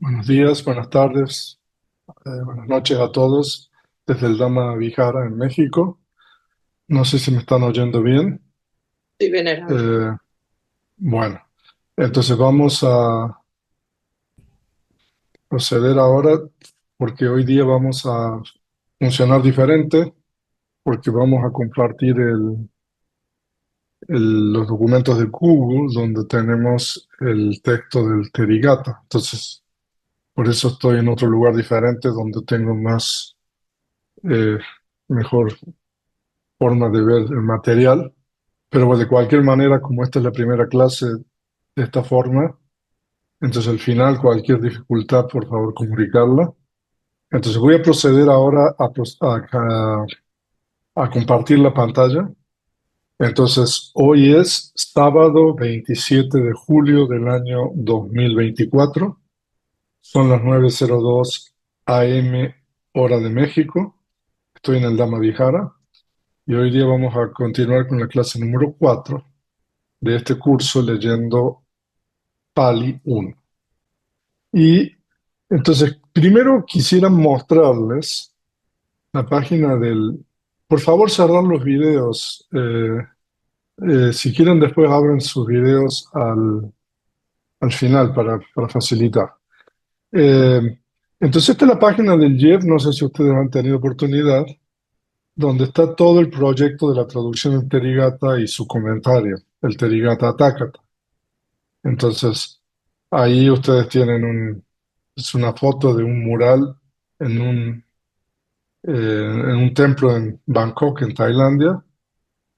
Buenos días, buenas tardes, buenas noches a todos desde el Dama Vihara en México. No sé si me están oyendo bien. Sí, venerable. Eh, bueno, entonces vamos a proceder ahora porque hoy día vamos a funcionar diferente porque vamos a compartir los documentos de Google donde tenemos el texto del Therigatha. Entonces, por eso estoy en otro lugar diferente donde tengo más, eh, mejor forma de ver el material, pero bueno, de cualquier manera, como esta es la primera clase de esta forma, entonces al final cualquier dificultad, por favor, comunicarla. Entonces voy a proceder ahora a compartir la pantalla. Entonces, hoy es sábado 27 de julio del año 2024. Son las 9:02 AM hora de México. Estoy en el Dama Vihara y hoy día vamos a continuar con la clase número 4 de este curso leyendo Pali 1. Y entonces, primero quisiera mostrarles la página del... Por favor, cerrar los videos. Si quieren, después abren sus videos al final para facilitar. Eh, entonces, esta es la página del Jeff, no sé si ustedes han tenido oportunidad, donde está todo el proyecto de la traducción del Therigatha y su comentario, el Therigatha Takata. Entonces, ahí ustedes tienen es una foto de un mural en en un templo en Bangkok, en Tailandia,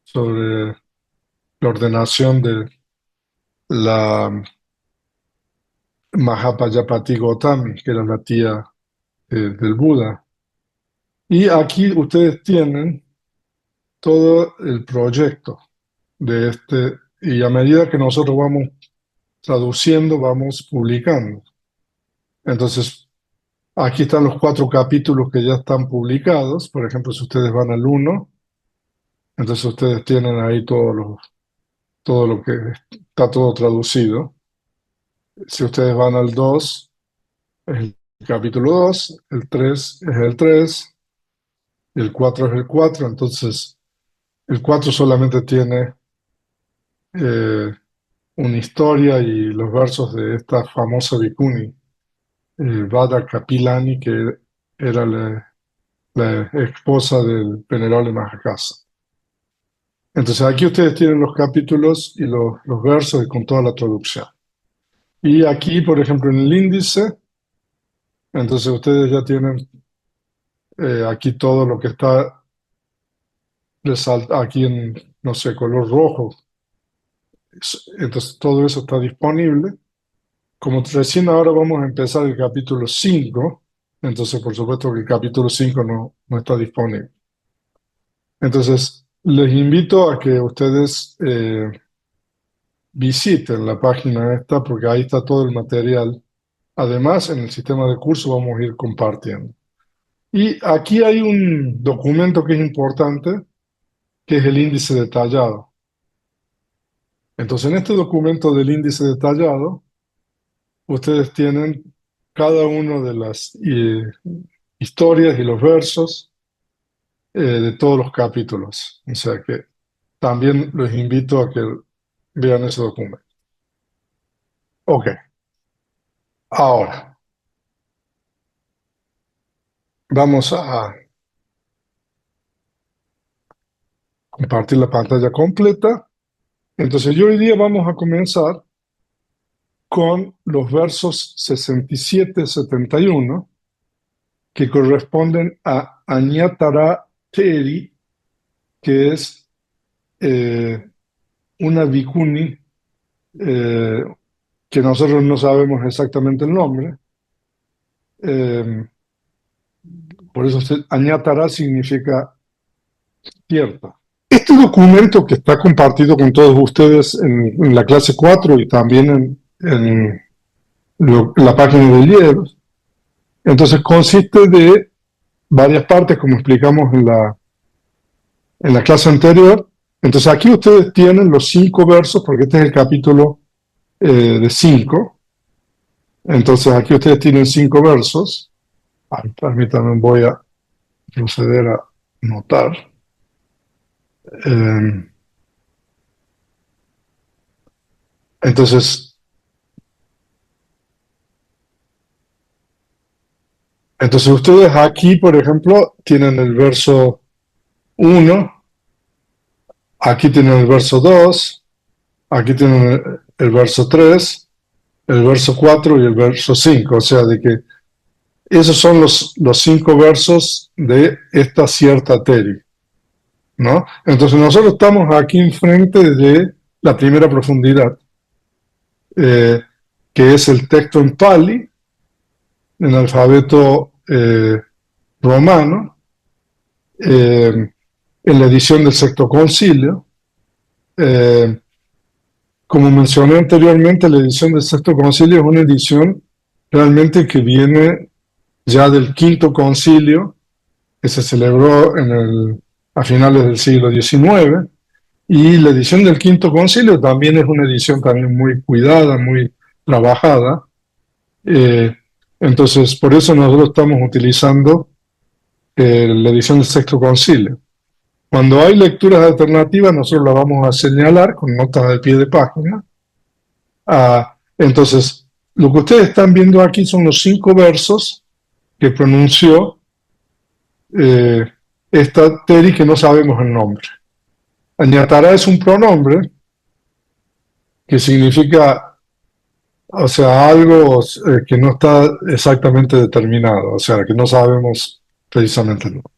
sobre la ordenación de la Mahapajapati Gautami, que era la tía del Buda. Y aquí ustedes tienen todo el proyecto de y a medida que nosotros vamos traduciendo, vamos publicando. Entonces, aquí están los 4 capítulos que ya están publicados. Por ejemplo, si ustedes van al uno, entonces ustedes tienen ahí todo lo que está todo traducido. Si ustedes van al 2, es el capítulo 2, el 3 es el 3 y el 4 es el 4. Entonces, el 4 solamente tiene eh, una historia y los versos de esta famosa Bhikkhuni, Vada Kapilani, que era la esposa del venerable Mahakasa. Entonces aquí ustedes tienen los capítulos y los versos y con toda la traducción. Y aquí, por ejemplo, en el índice, entonces ustedes ya tienen aquí todo lo que está aquí en, no sé, color rojo. Entonces todo eso está disponible. Como recién ahora vamos a empezar el capítulo 5, entonces por supuesto que el capítulo 5 no está disponible. Entonces les invito a que ustedes visiten la página esta porque ahí está todo el material. Además, en el sistema de curso vamos a ir compartiendo. Y aquí hay un documento que es importante, que es el índice detallado. Entonces, en este documento del índice detallado, ustedes tienen cada una de las historias y los versos de todos los capítulos. O sea que también los invito a que vean ese documento. Ok, ahora vamos a compartir la pantalla completa. Entonces, yo hoy día vamos a comenzar con los versos 67-71, que corresponden a Añatara Teri, que es una bhikkhuni eh, que nosotros no sabemos exactamente el nombre. Eh, por eso Añatara significa cierta. Este documento que está compartido con todos ustedes en la clase 4 y también en la página del IEB, entonces consiste de varias partes, como explicamos en la clase anterior. Entonces aquí ustedes tienen los 5 versos, porque este es el capítulo de 5. Entonces aquí ustedes tienen 5 versos. Permítanme, voy a proceder a notar. Eh, entonces, ustedes aquí, por ejemplo, tienen el verso 1, aquí tienen el verso 2, aquí tienen el verso 3, el verso 4 y el verso 5. O sea, de que esos son los 5 versos de esta cierta teri, ¿no? Entonces nosotros estamos aquí enfrente de la primera profundidad, que es el texto en Pali, en alfabeto romano, en la edición del Sexto Concilio. Como mencioné anteriormente, la edición del Sexto Concilio es una edición realmente que viene ya del Quinto Concilio, que se celebró a finales del siglo XIX, y la edición del Quinto Concilio también es una edición también muy cuidada, muy trabajada. Entonces, por eso nosotros estamos utilizando la edición del Sexto Concilio. Cuando hay lecturas alternativas, nosotros las vamos a señalar con notas de pie de página. Entonces, lo que ustedes están viendo aquí son los 5 versos que pronunció esta Teri, que no sabemos el nombre. Añatará es un pronombre que significa, o sea, algo que no está exactamente determinado, o sea, que no sabemos precisamente el nombre.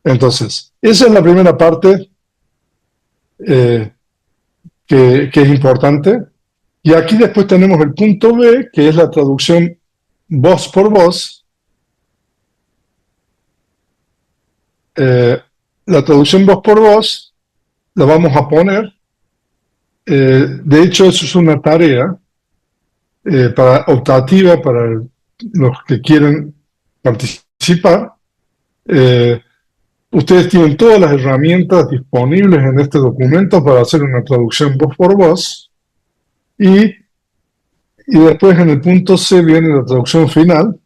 Entonces, esa es la primera parte que es importante. Y aquí después tenemos el punto B, que es la traducción voz por voz. La traducción voz por voz la vamos a poner. De hecho, eso es una tarea optativa para los que quieren participar. Ustedes tienen todas las herramientas disponibles en este documento para hacer una traducción voz por voz. Y después en el punto C viene la traducción final,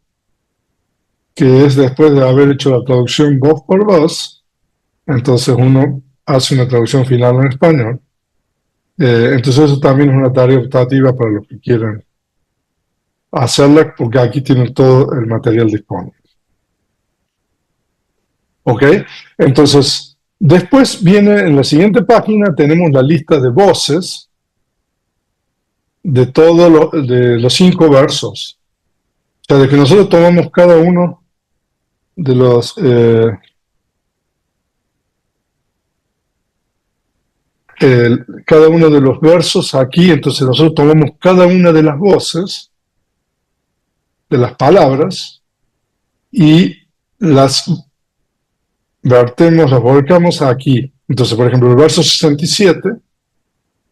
que es después de haber hecho la traducción voz por voz. Entonces uno hace una traducción final en español. Entonces eso también es una tarea optativa para los que quieran hacerla, porque aquí tienen todo el material disponible. ¿Ok? Entonces, después viene en la siguiente página, tenemos la lista de voces de todos de los 5 versos. O sea, de que nosotros tomamos cada uno de los cada uno de los versos aquí, entonces nosotros tomamos cada una de las voces de las palabras y las vertemos, las volcamos aquí. Entonces, por ejemplo, el verso 67,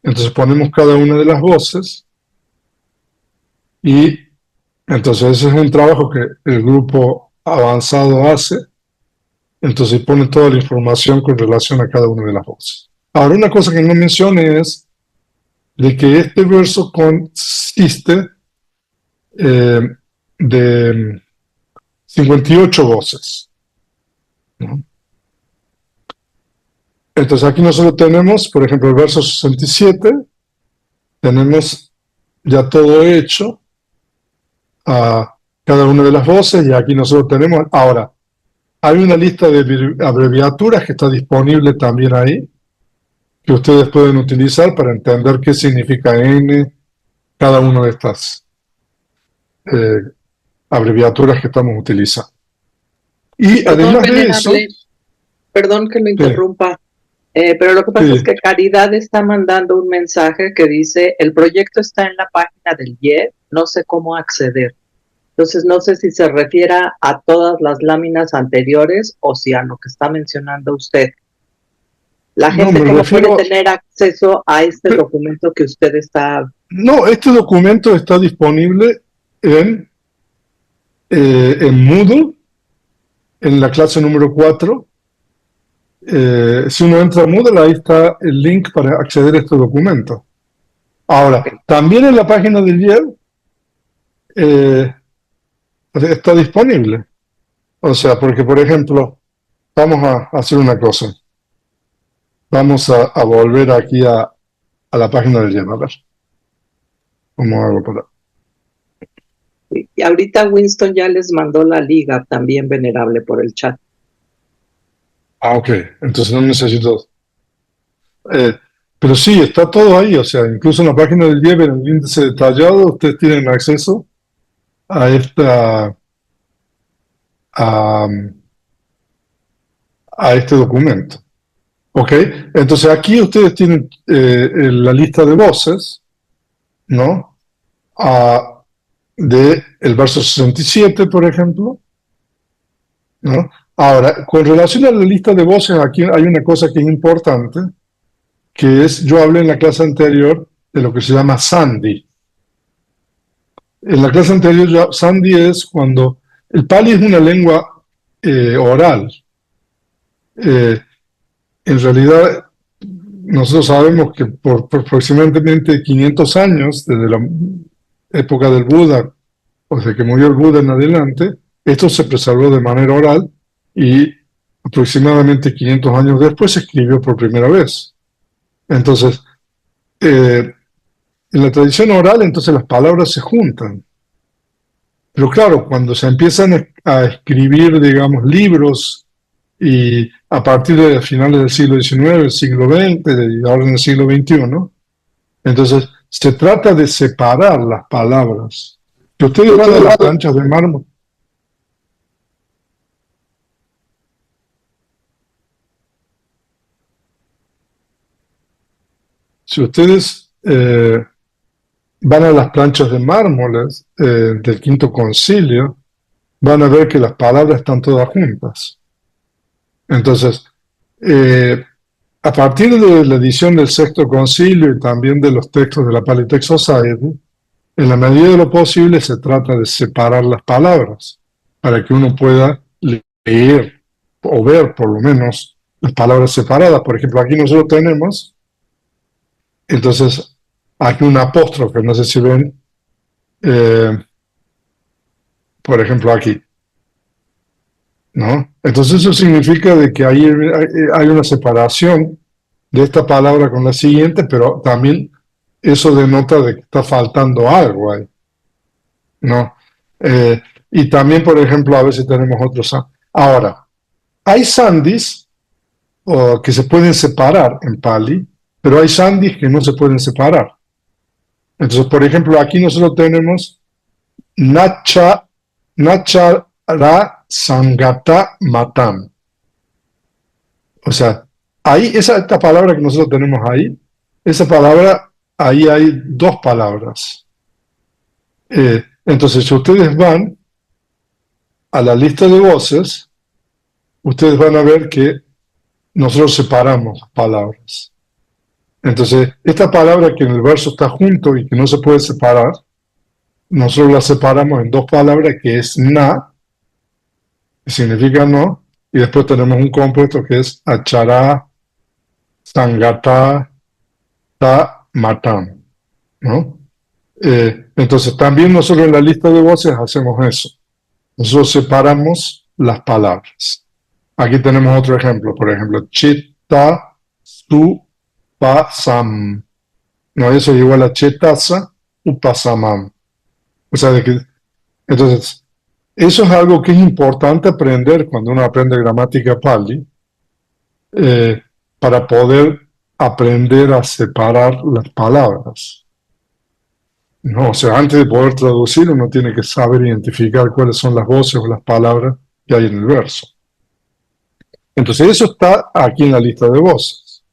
entonces ponemos cada una de las voces y entonces ese es un trabajo que el grupo avanzado hace. Entonces pone toda la información con relación a cada una de las voces. Ahora, una cosa que no mencioné es de que este verso consiste de 58 voces, ¿no? Entonces aquí nosotros tenemos, por ejemplo, el verso 67, tenemos ya todo hecho a cada una de las voces, y aquí nosotros tenemos, ahora, hay una lista de abreviaturas que está disponible también ahí, que ustedes pueden utilizar para entender qué significa N, cada una de estas abreviaturas que estamos utilizando. Y Perdón, además de eso... Perdón que lo interrumpa, pero lo que pasa es que Caridad está mandando un mensaje que dice: el proyecto está en la página del IED, no sé cómo acceder. Entonces no sé si se refiera a todas las láminas anteriores o si a lo que está mencionando usted. La gente cómo puede tener acceso a este documento que usted está... No, este documento está disponible en Moodle, en la clase número 4. Si uno entra a Moodle, ahí está el link para acceder a este documento. Ahora, también en la página del IED eh, está disponible. O sea, porque por ejemplo, vamos a hacer una cosa. Vamos a volver aquí a la página del Yen. A ver, ¿cómo hago para...? Y ahorita Winston ya les mandó la liga también venerable por el chat. Ah, ok. Entonces no necesito... eh, pero sí, está todo ahí. O sea, incluso en la página del Yen, en el índice detallado, ustedes tienen acceso a a, a este documento. ¿Ok? Entonces aquí ustedes tienen la lista de voces, ¿no? De el verso 67, por ejemplo, ¿no? Ahora, con relación a la lista de voces, aquí hay una cosa que es importante, que es, yo hablé en la clase anterior de lo que se llama Sandhi. En la clase anterior, Sandhi es cuando el Pali es una lengua oral. Eh, en realidad, nosotros sabemos que por aproximadamente 500 años, desde la época del Buda, o desde que murió el Buda en adelante, esto se preservó de manera oral y aproximadamente 500 años después se escribió por primera vez. Entonces, en la tradición oral, entonces las palabras se juntan. Pero claro, cuando se empiezan a escribir, digamos, libros y a partir de finales del siglo XIX, el siglo XX y ahora en el siglo XXI, entonces se trata de separar las palabras. Si ustedes van a las planchas de mármol, si ustedes van a las planchas de mármoles del Quinto Concilio, van a ver que las palabras están todas juntas. Entonces, eh, a partir de la edición del Sexto Concilio y también de los textos de la Polytech Society, en la medida de lo posible se trata de separar las palabras para que uno pueda leer o ver por lo menos las palabras separadas. Por ejemplo, aquí nosotros tenemos, entonces, aquí un apóstrofe, no sé si ven, eh, por ejemplo, aquí, ¿no? Entonces eso significa de que hay una separación de esta palabra con la siguiente, pero también eso denota de que está faltando algo ahí, ¿no? Y también, por ejemplo, a veces tenemos otros. Ahora, hay sandis que se pueden separar en Pali, pero hay sandis que no se pueden separar. Entonces, por ejemplo, aquí nosotros tenemos Nacha, Nachara Sangata Matam. O sea, ahí, esta palabra que nosotros tenemos ahí, esa palabra, ahí hay dos palabras. Entonces, si ustedes van a la lista de voces, ustedes van a ver que nosotros separamos palabras. Entonces, esta palabra que en el verso está junto y que no se puede separar, nosotros la separamos en dos palabras que es na, que significa no, y después tenemos un compuesto que es achará, sangata, ta, matam, ¿no? Entonces, también nosotros en la lista de voces hacemos eso. Nosotros separamos las palabras. Aquí tenemos otro ejemplo, por ejemplo, chitta, su, pa, sam. No, eso es igual a chetasa, upasamam. O sea, entonces, eso es algo que es importante aprender cuando uno aprende gramática Pali, eh, para poder aprender a separar las palabras. No, o sea, antes de poder traducir, uno tiene que saber identificar cuáles son las voces o las palabras que hay en el verso. Entonces, eso está aquí en la lista de voces.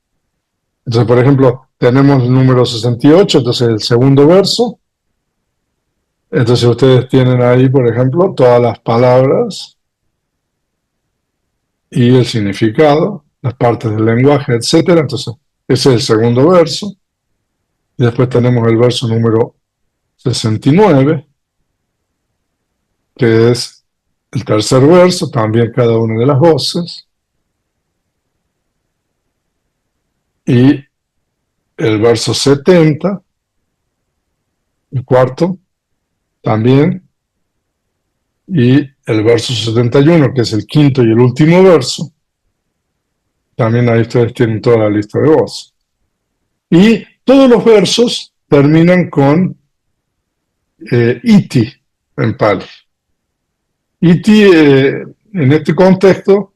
Entonces, por ejemplo, tenemos el número 68, entonces el segundo verso. Entonces, ustedes tienen ahí, por ejemplo, todas las palabras y el significado, las partes del lenguaje, etcétera. Entonces, ese es el segundo verso. Y después tenemos el verso número 69, que es el tercer verso, también cada una de las voces. Y el verso 70, el cuarto, también, y el verso 71, que es el quinto y el último verso, también ahí ustedes tienen toda la lista de voces. Y todos los versos terminan con iti en Pali. Iti, en este contexto,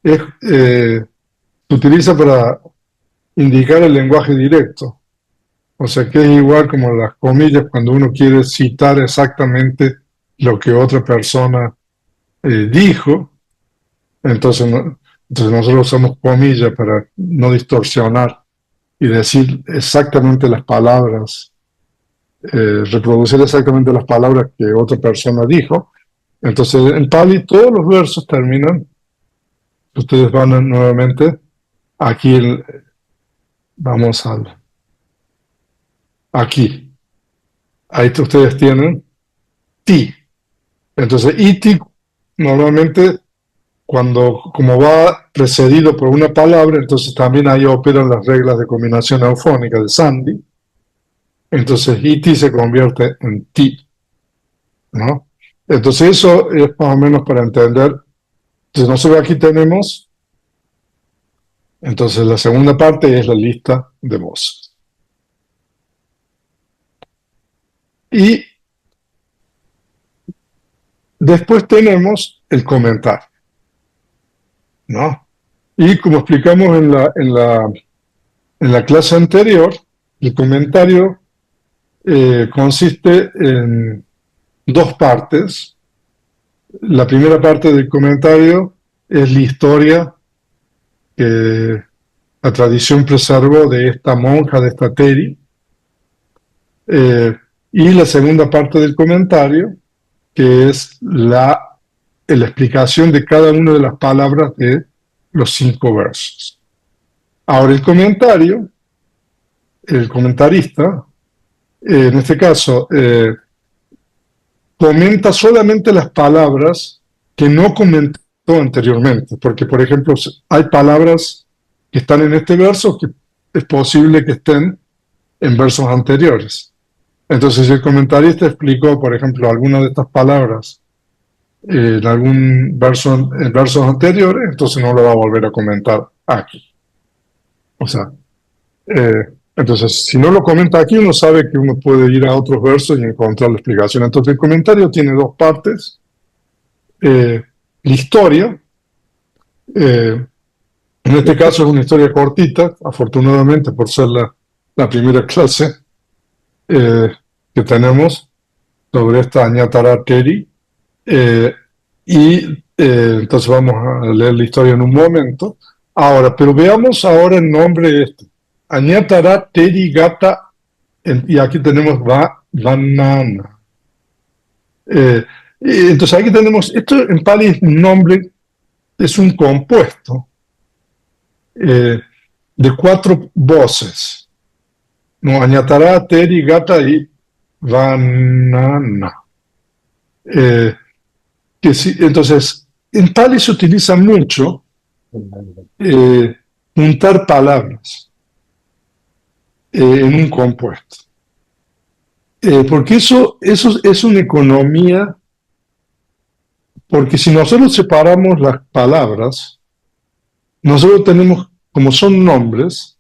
se utiliza para indicar el lenguaje directo. O sea que es igual como las comillas cuando uno quiere citar exactamente lo que otra persona dijo. Entonces, entonces nosotros usamos comillas para no distorsionar y decir exactamente las palabras, reproducir exactamente las palabras que otra persona dijo. Entonces, en Pali todos los versos terminan, ustedes van nuevamente, aquí vamos aquí, ahí ustedes tienen ti. Entonces, iti normalmente como va precedido por una palabra, entonces también ahí operan las reglas de combinación eufónica de Sandy. Entonces iti se convierte en ti, ¿no? Entonces eso es más o menos para entender. Entonces nosotros aquí tenemos, entonces la segunda parte es la lista de voces. Y después tenemos el comentario, ¿no? Y como explicamos en la clase anterior, el comentario consiste en dos partes. La primera parte del comentario es la historia que la tradición preservó de esta monja, de esta Teri, y la segunda parte del comentario, que es la explicación de cada una de las palabras de los 5 versos. Ahora el comentarista, en este caso, comenta solamente las palabras que no comentó anteriormente, porque por ejemplo hay palabras que están en este verso que es posible que estén en versos anteriores. Entonces, si el comentarista explicó, por ejemplo, alguna de estas palabras en algún verso, en versos anteriores, entonces no lo va a volver a comentar aquí. O sea, entonces, si no lo comenta aquí, uno sabe que uno puede ir a otros versos y encontrar la explicación. Entonces, el comentario tiene dos partes. La historia, en este caso es una historia cortita, afortunadamente por ser la primera clase que tenemos sobre esta Añatara Teri. Entonces vamos a leer la historia en un momento. Ahora, pero veamos ahora el nombre este. Añatara Teri Gata, y aquí tenemos Vanana. Entonces aquí tenemos, esto en Pali es un nombre, es un compuesto de 4 voces. ¿No? Añatara, Teri, Gata y Vanana. Entonces, en Pali se utiliza mucho juntar palabras en un compuesto. Porque eso es una economía, porque si nosotros separamos las palabras, nosotros tenemos, como son nombres,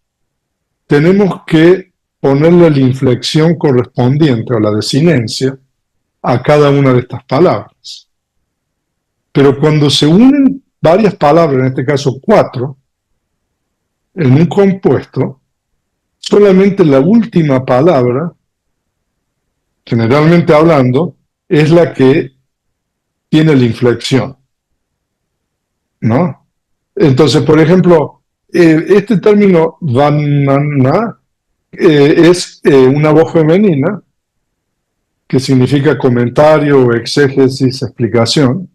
tenemos que ponerle la inflexión correspondiente o la desinencia a cada una de estas palabras. Pero cuando se unen varias palabras, en este caso 4, en un compuesto, solamente la última palabra, generalmente hablando, es la que tiene la inflexión, ¿no? Entonces, por ejemplo, este término vanana es una voz femenina que significa comentario, exégesis, explicación,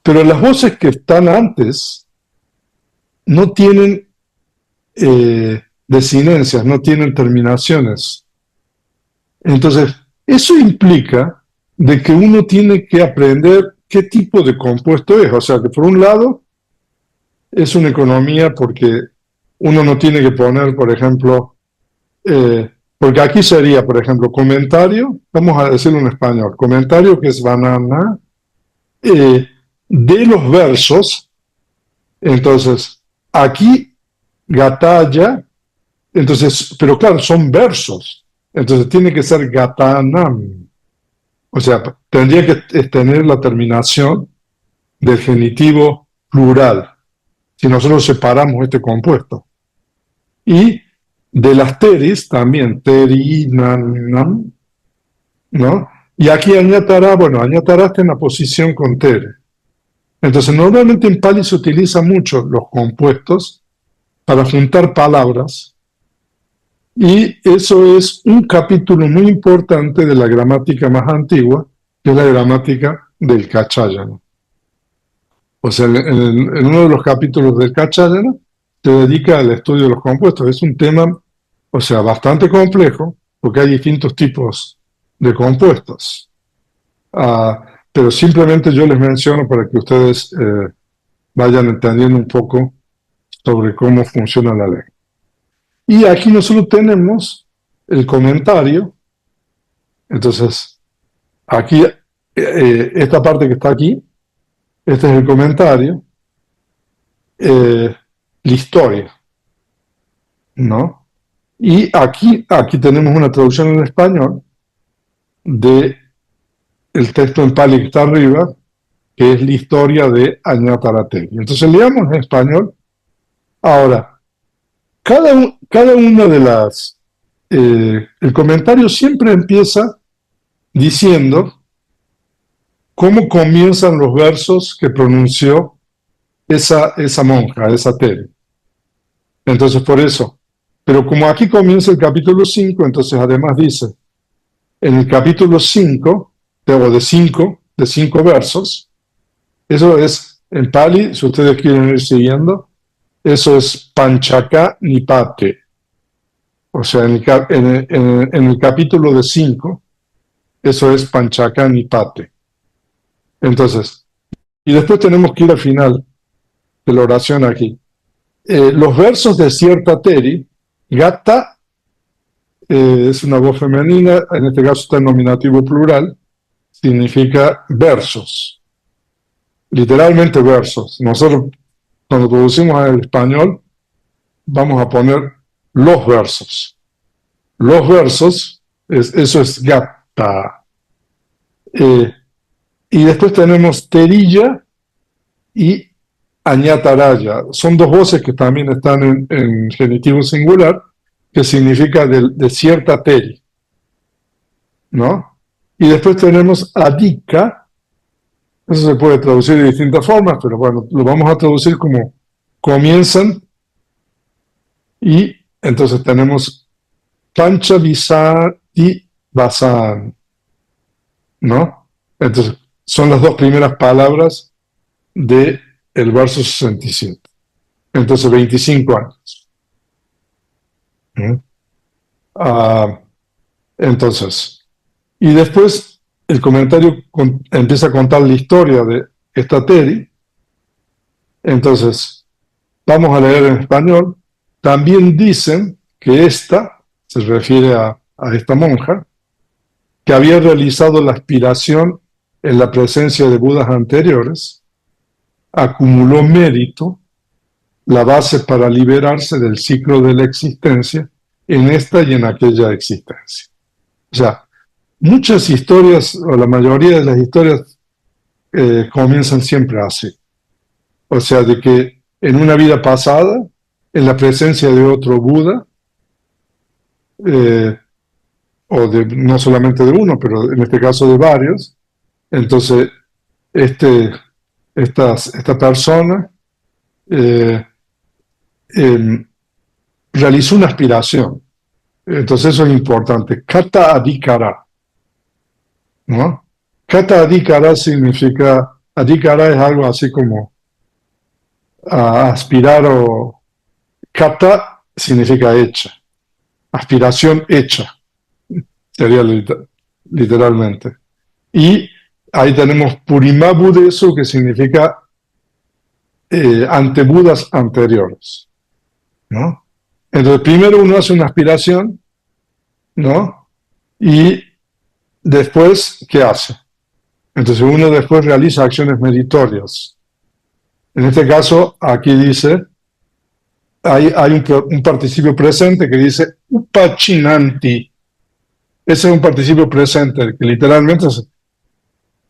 pero las voces que están antes no tienen desinencias, no tienen terminaciones. Entonces, eso implica de que uno tiene que aprender qué tipo de compuesto es. O sea, que por un lado es una economía porque uno no tiene que poner, por ejemplo, Porque aquí sería, por ejemplo, comentario, vamos a decirlo en español, comentario que es banana, de los versos. Entonces, aquí gatalla, entonces, pero claro, son versos, entonces tiene que ser gatanam, o sea, tendría que tener la terminación del genitivo plural, si nosotros separamos este compuesto. Y de las teris también, terinanam, ¿no? Y aquí añatará, bueno, añatará está en la posición con tere. Entonces, normalmente en Pali se utilizan mucho los compuestos para juntar palabras, y eso es un capítulo muy importante de la gramática más antigua, que es la gramática del Kachayana. O sea, en uno de los capítulos del Kachayana se dedica al estudio de los compuestos. Es un tema, o sea, bastante complejo, porque hay distintos tipos de compuestos. Pero simplemente yo les menciono para que ustedes vayan entendiendo un poco sobre cómo funciona la ley. Y aquí nosotros tenemos el comentario. Entonces, aquí, esta parte que está aquí, este es el comentario, la historia, ¿no? Y aquí tenemos una traducción en español de el texto en Pali que está arriba, que es la historia de Añatarategui. Entonces leamos en español. Ahora, cada una de las... el comentario siempre empieza diciendo cómo comienzan los versos que pronunció esa monja, esa Tere. Entonces, por eso. Pero como aquí comienza el capítulo 5, entonces además dice, en el capítulo 5, de cinco versos, eso es, en Pali, si ustedes quieren ir siguiendo, eso es Panchaka Nipate. O sea, en el capítulo de 5, eso es Panchaka Nipate. Entonces, y después tenemos que ir al final de la oración aquí. Los versos de cierta Teri, Gata, es una voz femenina, en este caso está en nominativo plural, significa versos, literalmente versos. Nosotros, cuando traducimos al español, vamos a poner los versos. Los versos, eso es Gata. Y después tenemos Terilla y Añataraya. Son dos voces que también están en genitivo singular, que significa de cierta teri, ¿no? Y después tenemos Adika, eso se puede traducir de distintas formas, pero bueno, lo vamos a traducir como comienzan, y entonces tenemos Pancha Visati Vasan, ¿no? Entonces, son las dos primeras palabras del verso 67. Entonces, 25 años. Entonces, y después el comentario empieza a contar la historia de esta Teri. Entonces, vamos a leer en español. También dicen que esta, se refiere a esta monja, que había realizado la aspiración en la presencia de Budas anteriores, acumuló mérito, la base para liberarse del ciclo de la existencia en esta y en aquella existencia. O sea, muchas historias, o la mayoría de las historias, comienzan siempre así. O sea, de que en una vida pasada, en la presencia de otro Buda, o no solamente de uno, pero en este caso de varios, entonces esta persona eh, eh, realizó una aspiración. Entonces eso es importante. Kata adhikara, ¿no? Kata adhikara significa, adhikara es algo así como aspirar, o kata significa hecha, aspiración hecha, sería literalmente. Y ahí tenemos Purima Budesu, que significa ante Budas anteriores, ¿no? Entonces primero uno hace una aspiración, ¿no? Y después, ¿qué hace? Entonces uno después realiza acciones meritorias. En este caso, aquí dice, hay un participio presente que dice upachinanti. Ese es un participio presente que literalmente se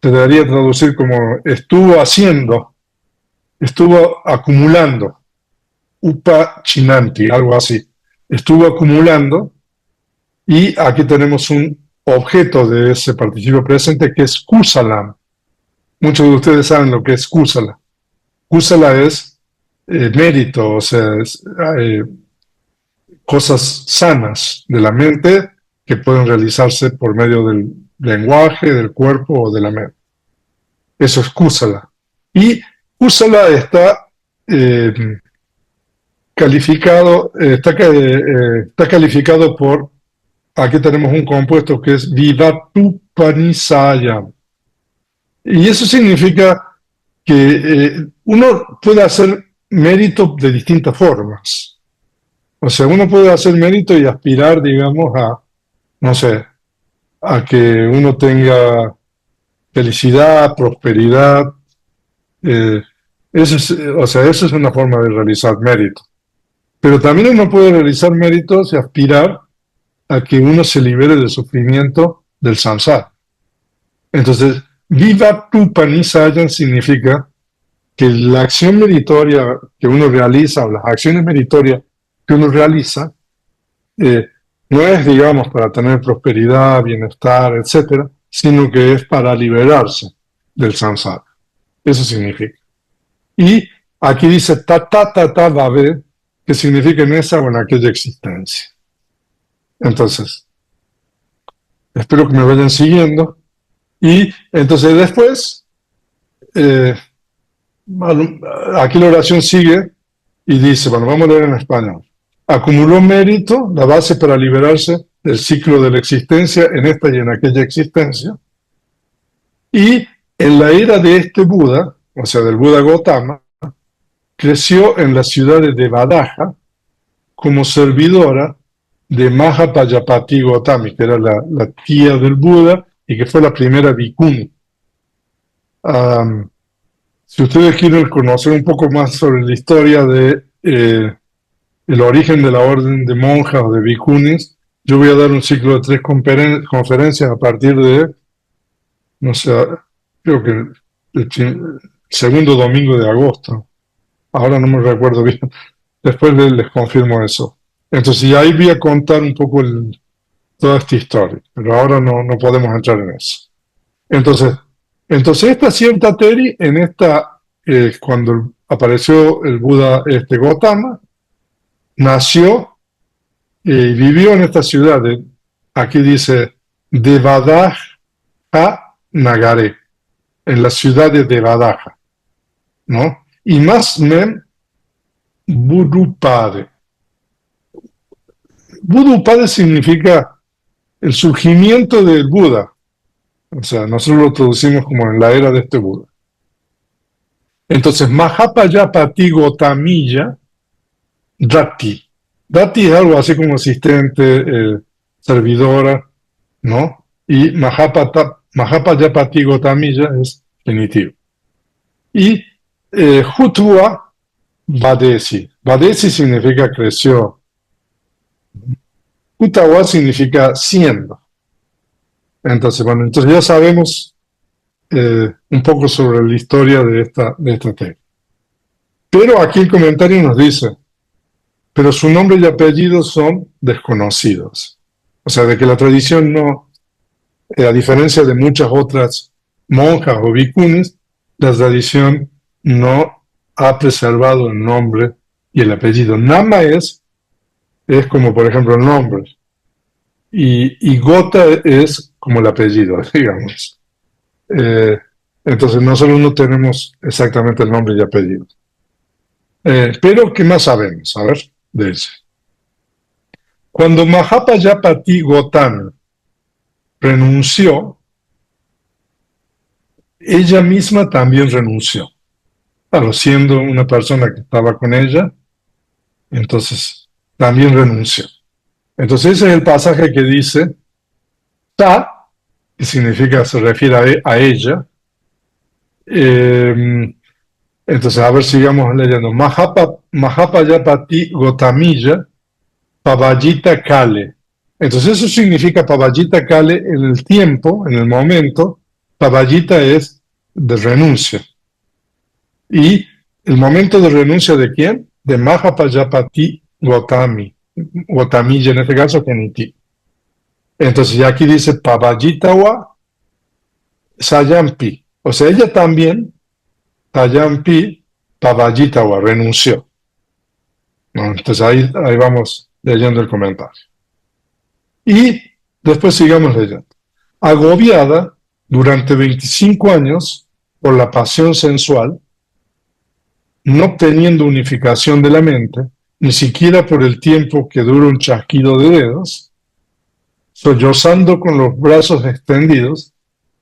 debería traducir como estuvo haciendo, estuvo acumulando, upachinanti, algo así. Estuvo acumulando y aquí tenemos un objeto de ese participio presente que es kusalam. Muchos de ustedes saben lo que es kusala. Kusala es mérito, o sea, cosas sanas de la mente que pueden realizarse por medio del lenguaje, del cuerpo o de la mente. Eso es kusala. Y kusala está está calificado por, aquí tenemos un compuesto que es Vivatupanisaya. Y eso significa que uno puede hacer mérito de distintas formas. O sea, uno puede hacer mérito y aspirar, digamos, a, no sé, a que uno tenga felicidad, prosperidad. eh, o sea, eso es una forma de realizar mérito. Pero también uno puede realizar méritos y aspirar a que uno se libere del sufrimiento del samsara. Entonces, viva tu panisayan significa que la acción meritoria que uno realiza o las acciones meritorias que uno realiza no es, digamos, para tener prosperidad, bienestar, etcétera, sino que es para liberarse del samsara. Eso significa. Y aquí dice ta ta ta ta babe, que significa en esa o en aquella existencia. Entonces, espero que me vayan siguiendo. Y entonces después, eh, aquí la oración sigue y dice, bueno, vamos a leer en español. Acumuló mérito, la base para liberarse del ciclo de la existencia en esta y en aquella existencia. Y en la era de este Buda, o sea, del Buda Gautama, creció en la ciudad de Devadaha como servidora de Mahapajapati Gautami, que era la tía del Buda y que fue la primera bhikkhuni. Si ustedes quieren conocer un poco más sobre la historia de el origen de la orden de monjas o de bhikkhunis, yo voy a dar un ciclo de 3 conferencias a partir de, no sé, creo que el segundo domingo de agosto. Ahora no me recuerdo bien. Después les confirmo eso. Entonces, ahí voy a contar un poco toda esta historia, pero ahora no podemos entrar en eso. Entonces esta cierta Teri, cuando apareció el Buda Gautama, nació y vivió en esta ciudad, aquí dice Devadaha Nagare, en la ciudad de Devadaha, ¿no? Y más mem Budupade. Budupade significa el surgimiento del Buda. O sea, nosotros lo traducimos como en la era de este Buda. Entonces, Mahapajapati Gotamiya Rati. Rati es algo así como asistente, servidora, ¿no? Y Mahapajapati Gotamiya es genitivo. Y Jutwa Vadesi. Vadesi significa creció. Utawa significa siendo. Entonces, bueno, entonces ya sabemos un poco sobre la historia de esta técnica. Pero aquí el comentario nos dice, pero su nombre y apellido son desconocidos. O sea, de que la tradición no, a diferencia de muchas otras monjas o bhikkhunis, la tradición no ha preservado el nombre y el apellido. Nama es como, por ejemplo, el nombre. Y Gota es como el apellido, digamos. Entonces nosotros no tenemos exactamente el nombre y apellido. Pero, ¿qué más sabemos? A ver, de eso. Cuando Mahapajapati Gautama renunció, ella misma también renunció. Claro, siendo una persona que estaba con ella, entonces también renunció. Entonces ese es el pasaje que dice ta, que significa, se refiere a ella. Entonces, a ver, sigamos leyendo. Mahapayapati Gotamilla Pavajita Kale. Entonces eso significa Pavajita Kale en el tiempo, en el momento. Pavajita es de renuncia. ¿Y el momento de renuncia de quién? De Mahapajapati Gotami. Gotamilla en este caso, Geniti. Entonces ya aquí dice Pavajitawa Sayampi. O sea, ella también, Sayampi Pavajitawa, renunció. ¿No? Entonces ahí vamos leyendo el comentario. Y después sigamos leyendo. Agobiada durante 25 años por la pasión sensual, no obteniendo unificación de la mente, ni siquiera por el tiempo que dura un chasquido de dedos, sollozando con los brazos extendidos,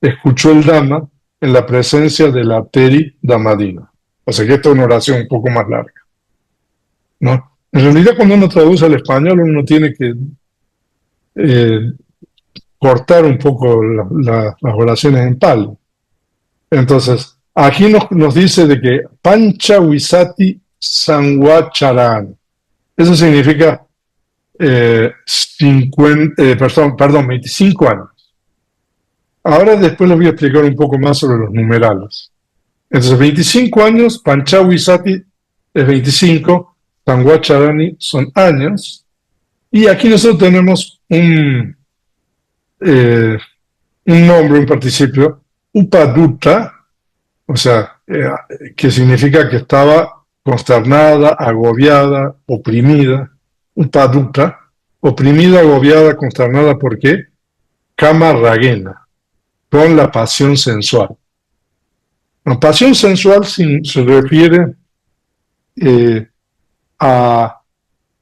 escuchó el Dhamma en la presencia de la Teri Damadina. O sea que esta es una oración un poco más larga, ¿no? En realidad, cuando uno traduce al español, uno tiene que cortar un poco las oraciones en pali. Entonces, aquí nos dice de que Pancha Wisati Sangwacharan. Eso significa 25 años. Ahora después les voy a explicar un poco más sobre los numerales. Entonces, 25 años, Pancha Wisati es 25, Sangwacharani son años, y aquí nosotros tenemos un nombre, un participio, Upadutta, o sea, que significa que estaba consternada, agobiada, oprimida, Upadutta, oprimida, agobiada, consternada, ¿por qué? Kama Ragena, con la pasión sensual. La pasión sensual se refiere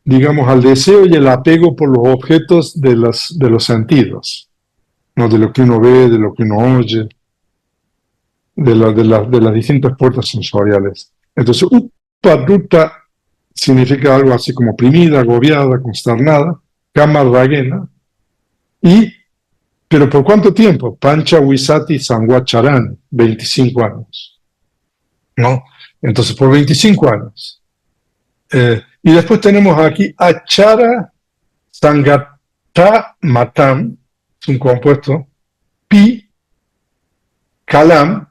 digamos, al deseo y el apego por los objetos de los sentidos, ¿no? De lo que uno ve, de lo que uno oye, de las distintas puertas sensoriales. Entonces, upadutta significa algo así como oprimida, agobiada, consternada, kama ragena, pero ¿por cuánto tiempo? Pancha Wisati Sangwacharani, 25 años, ¿no? Entonces, por 25 años. Y después tenemos aquí Achara Sangata Matam, es un compuesto, Pi Kalam,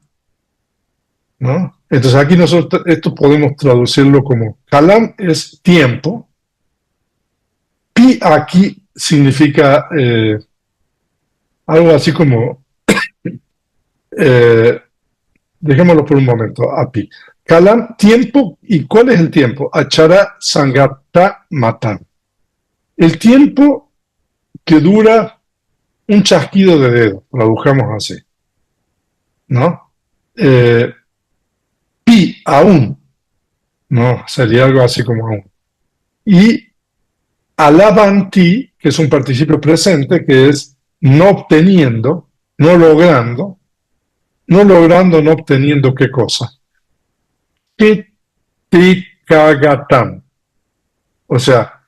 ¿no? Entonces aquí nosotros esto podemos traducirlo como Kalam es tiempo, Pi aquí significa algo así como, dejémoslo por un momento, Api. Kalam, tiempo, ¿y cuál es el tiempo? Achara Sangata Matam. El tiempo que dura un chasquido de dedo, lo buscamos así, ¿no? Pi, aún, ¿no? Sería algo así como aún. Y alabanti, que es un participio presente, que es no obteniendo, no logrando, no obteniendo qué cosa. Chitikagatam. O sea,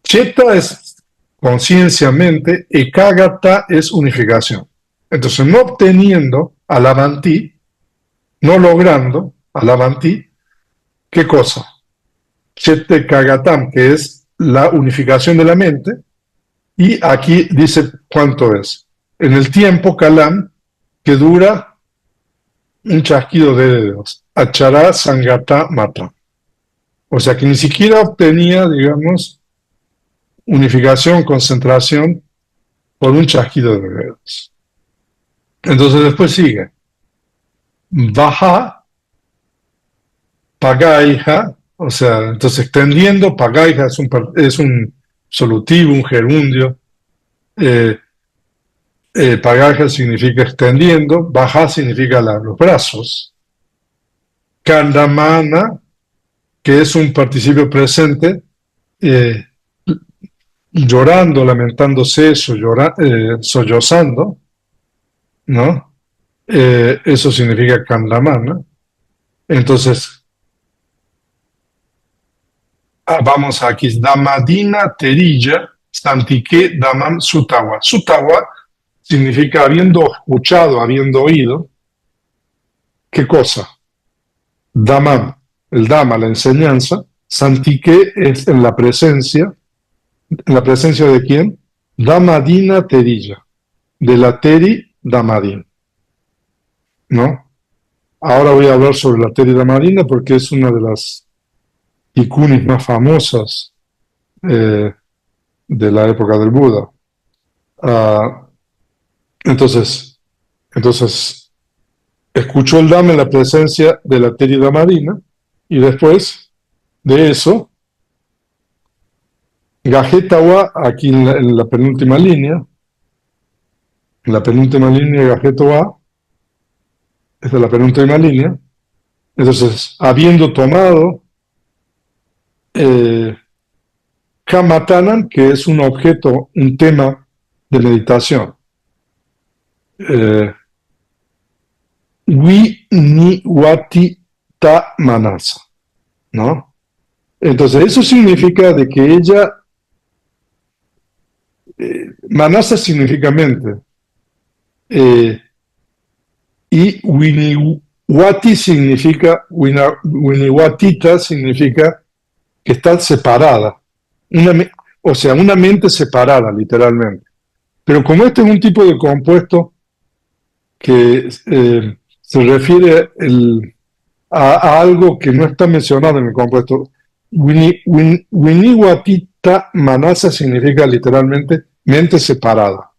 cheta es conciencia, mente, y kagata es unificación. Entonces, no obteniendo alabanti, no logrando alabanti, ¿qué cosa? Chete kagatam, que es la unificación de la mente, y aquí dice cuánto es. En el tiempo, kalam, que dura un chasquido de dedos. Achará sangata mata. O sea que ni siquiera obtenía, digamos, unificación, concentración por un chasquido de dedos. Entonces después sigue. Baja, pagaija, o sea, entonces extendiendo, pagaija es un solutivo, un gerundio. Pagaja significa extendiendo, baja significa los brazos. Kandamana, que es un participio presente, llorando, lamentándose, sollozando, ¿no? Eso significa Kandamana. Entonces, vamos aquí, Damadina Terilla Santike Damam Sutawa. Sutawa significa habiendo escuchado, habiendo oído. ¿Qué cosa? Damam, el Dama, la enseñanza. Santike es en la presencia de quién? Damadina Terilla, de la Teri Damadin, ¿no? Ahora voy a hablar sobre la Teri Damadina porque es una de las tikunis más famosas de la época del Buda. Entonces, escuchó el Dhamma en la presencia de la Teri Damadina y después de eso, Gajetawa, aquí en la penúltima línea, Gajetawa, esta es la penúltima línea, entonces, habiendo tomado Kamatanan, que es un objeto, un tema de meditación, Winiwati Ta Manasa, ¿no? Entonces, eso significa de que ella, Manasa significa mente, y Winiwati significa, Winiwatita significa que está separada, una mente separada, literalmente. Pero como este es un tipo de compuesto que se refiere a algo que no está mencionado en el compuesto, Winiwatita Manasa significa literalmente mente separada.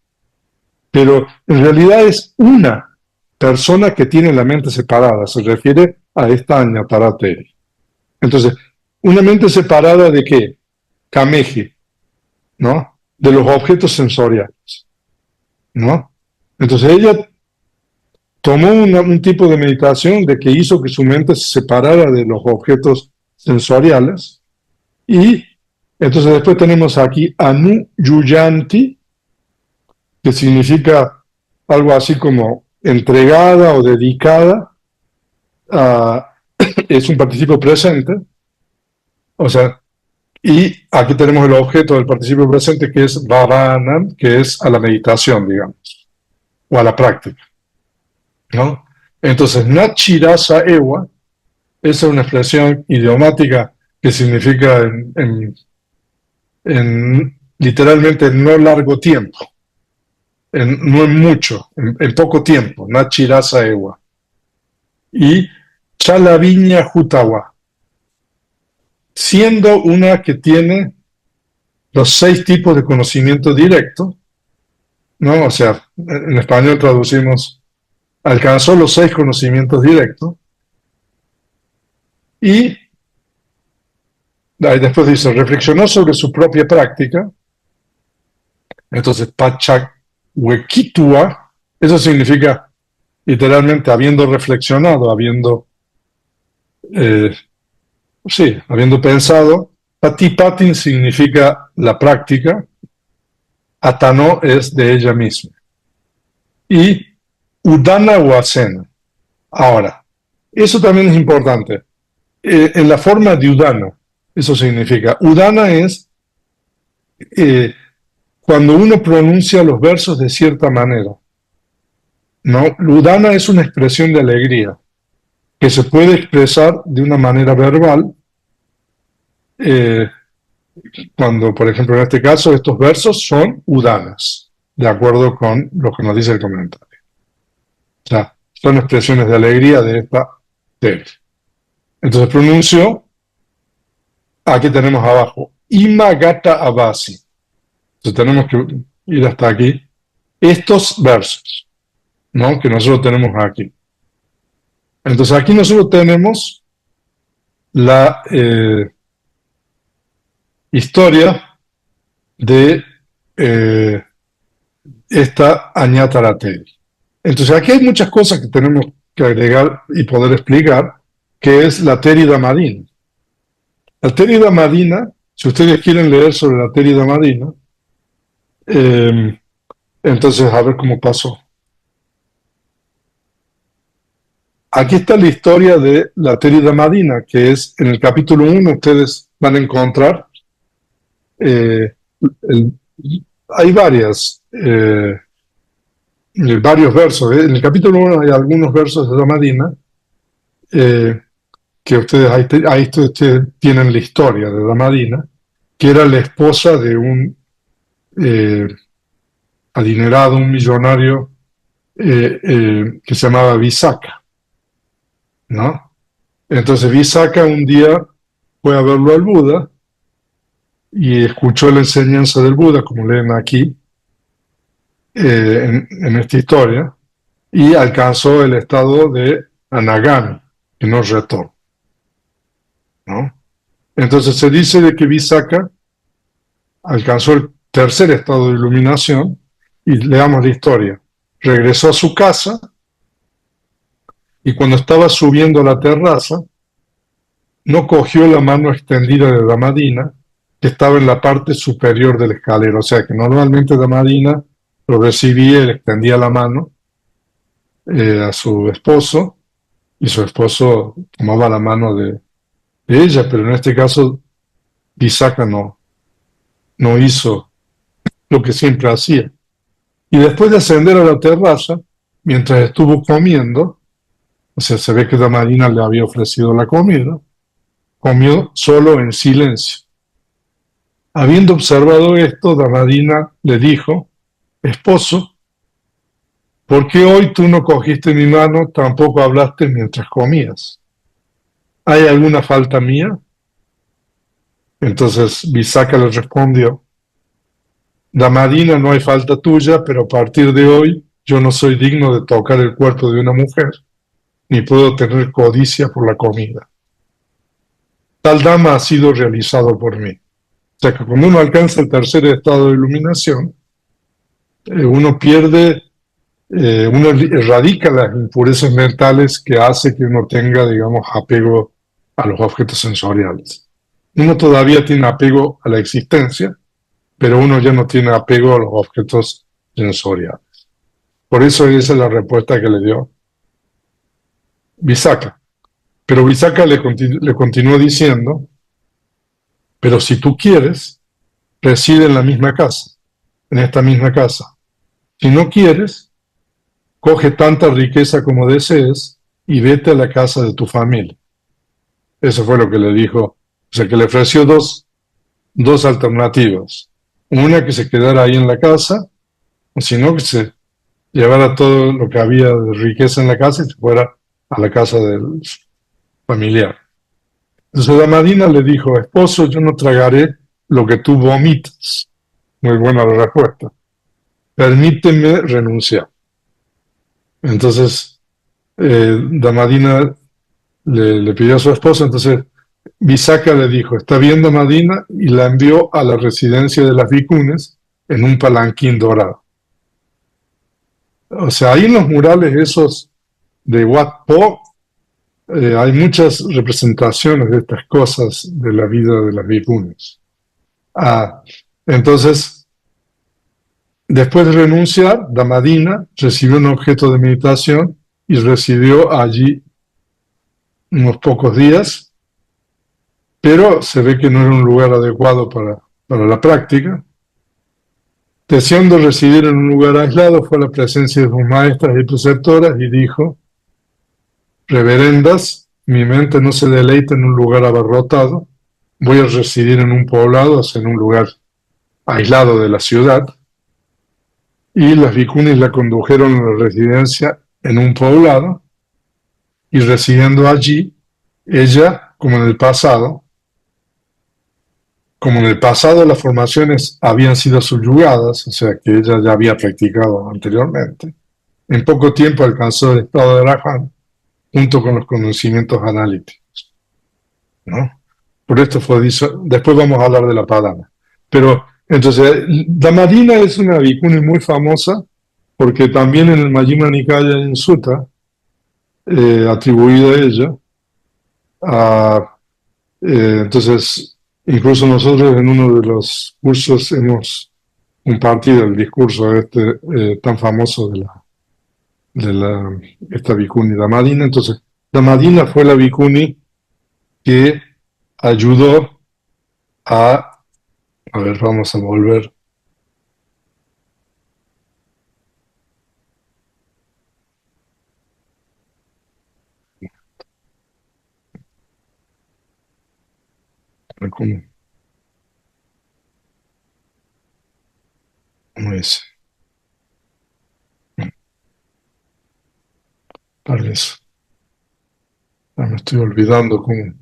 Pero en realidad es una persona que tiene la mente separada, se refiere a esta Añatarateri. Entonces, una mente separada de qué? Kameji, ¿no? De los objetos sensoriales, ¿no? Entonces ella tomó un tipo de meditación de que hizo que su mente se separara de los objetos sensoriales y entonces después tenemos aquí Anu Yuyanti, que significa algo así como entregada o dedicada, es un participio presente, o sea, y aquí tenemos el objeto del participio presente que es Bhavanan, que es a la meditación, digamos, o a la práctica, ¿no? Entonces, Nachirasa Ewa, esa es una expresión idiomática que significa literalmente no largo tiempo, no en mucho, en poco tiempo, Nachirasa Ewa. Y Chalaviña Jutawa, siendo una que tiene los 6 tipos de conocimiento directo, ¿no? O sea, en español traducimos, alcanzó los 6 conocimientos directos, y ahí después dice, reflexionó sobre su propia práctica, entonces Pachakwekitua, eso significa literalmente habiendo reflexionado, habiendo pensado. Patipatin significa la práctica, Atano es de ella misma. Y Udana Wasena. Ahora, eso también es importante. En la forma de Udana, eso significa. Udana es cuando uno pronuncia los versos de cierta manera, ¿no? Udana es una expresión de alegría que se puede expresar de una manera verbal. Cuando, por ejemplo, en este caso, estos versos son udanas, de acuerdo con lo que nos dice el comentario. O sea, son expresiones de alegría de esta tele. Entonces pronunció, aquí tenemos abajo, Imagata Abasi. Entonces tenemos que ir hasta aquí. Estos versos, ¿no? Que nosotros tenemos aquí. Entonces aquí nosotros tenemos la historia de esta Añatarateri. Entonces aquí hay muchas cosas que tenemos que agregar y poder explicar, que es la Teri Damadina. La Teri Damadina, si ustedes quieren leer sobre la Teri Damadina, entonces a ver cómo pasó. Aquí está la historia de la Teri Damadina, que es en el capítulo 1, ustedes van a encontrar hay varios versos. En el capítulo 1 hay algunos versos de Damadina que ustedes tienen la historia de Damadina, que era la esposa de un eh, adinerado, un millonario que se llamaba Visakha, ¿no? Entonces Visakha un día fue a verlo al Buda y escuchó la enseñanza del Buda, como leen aquí, en esta historia, y alcanzó el estado de Anagami, que no es retorno, ¿no? Entonces se dice de que Visakha alcanzó el tercer estado de iluminación, y leamos la historia. Regresó a su casa y cuando estaba subiendo a la terraza, no cogió la mano extendida de Damadina, que estaba en la parte superior de la escalera. O sea que normalmente Damadina lo recibía y le extendía la mano a su esposo, y su esposo tomaba la mano de ella, pero en este caso Visakha no hizo lo que siempre hacía. Y después de ascender a la terraza, mientras estuvo comiendo, o sea, se ve que Damadina le había ofrecido la comida, comió solo en silencio. Habiendo observado esto, Damadina le dijo: esposo, ¿por qué hoy tú no cogiste mi mano, tampoco hablaste mientras comías? ¿Hay alguna falta mía? Entonces Visakha le respondió: Damadina, no hay falta tuya, pero a partir de hoy yo no soy digno de tocar el cuerpo de una mujer, ni puedo tener codicia por la comida. Tal dama ha sido realizado por mí. O sea que cuando uno alcanza el tercer estado de iluminación, uno pierde, uno erradica las impurezas mentales que hace que uno tenga, digamos, apego a los objetos sensoriales. Uno todavía tiene apego a la existencia, pero uno ya no tiene apego a los objetos sensoriales. Por eso esa es la respuesta que le dio Visakha. Pero Visakha le continuó diciendo: pero si tú quieres, reside en la misma casa, en esta misma casa. Si no quieres, coge tanta riqueza como desees y vete a la casa de tu familia. Eso fue lo que le dijo. O sea, que le ofreció dos alternativas. Una, que se quedara ahí en la casa, o si no, que se llevara todo lo que había de riqueza en la casa y se fuera a la casa del familiar. Entonces Damadina le dijo: esposo, yo no tragaré lo que tú vomitas. Muy buena la respuesta. Permíteme renunciar. Entonces Damadina le pidió a su esposa. Entonces Visakha le dijo: está bien, Damadina, y la envió a la residencia de las Bhikkhunis en un palanquín dorado. O sea, ahí en los murales esos de Wat Po hay muchas representaciones de estas cosas de la vida de las Bhikkhunis. Entonces, después de renunciar, Damadina recibió un objeto de meditación y residió allí unos pocos días, pero se ve que no era un lugar adecuado para la práctica. Deseando residir en un lugar aislado, fue a la presencia de sus maestras y preceptoras y dijo: reverendas, mi mente no se deleita en un lugar abarrotado, voy a residir en un poblado, o sea, en un lugar aislado de la ciudad. Y las Bhikkhunis la condujeron a la residencia en un poblado, y residiendo allí, ella, como en el pasado las formaciones habían sido subyugadas, o sea que ella ya había practicado anteriormente, en poco tiempo alcanzó el estado de Arahant junto con los conocimientos analíticos, ¿no? Por esto fue dicho. Después vamos a hablar de la Padana. Pero entonces, Damadina es una bhikkhuni muy famosa porque también en el Majjhima Nikaya hay un sutta atribuido a ella. Entonces, incluso nosotros en uno de los cursos hemos compartido el discurso tan famoso de esta bhikkhuni Damadina. Entonces, Damadina fue la bhikkhuni que ayudó a ver, vamos a volver ¿Cómo, cómo dice? Tal vez. Me estoy olvidando cómo.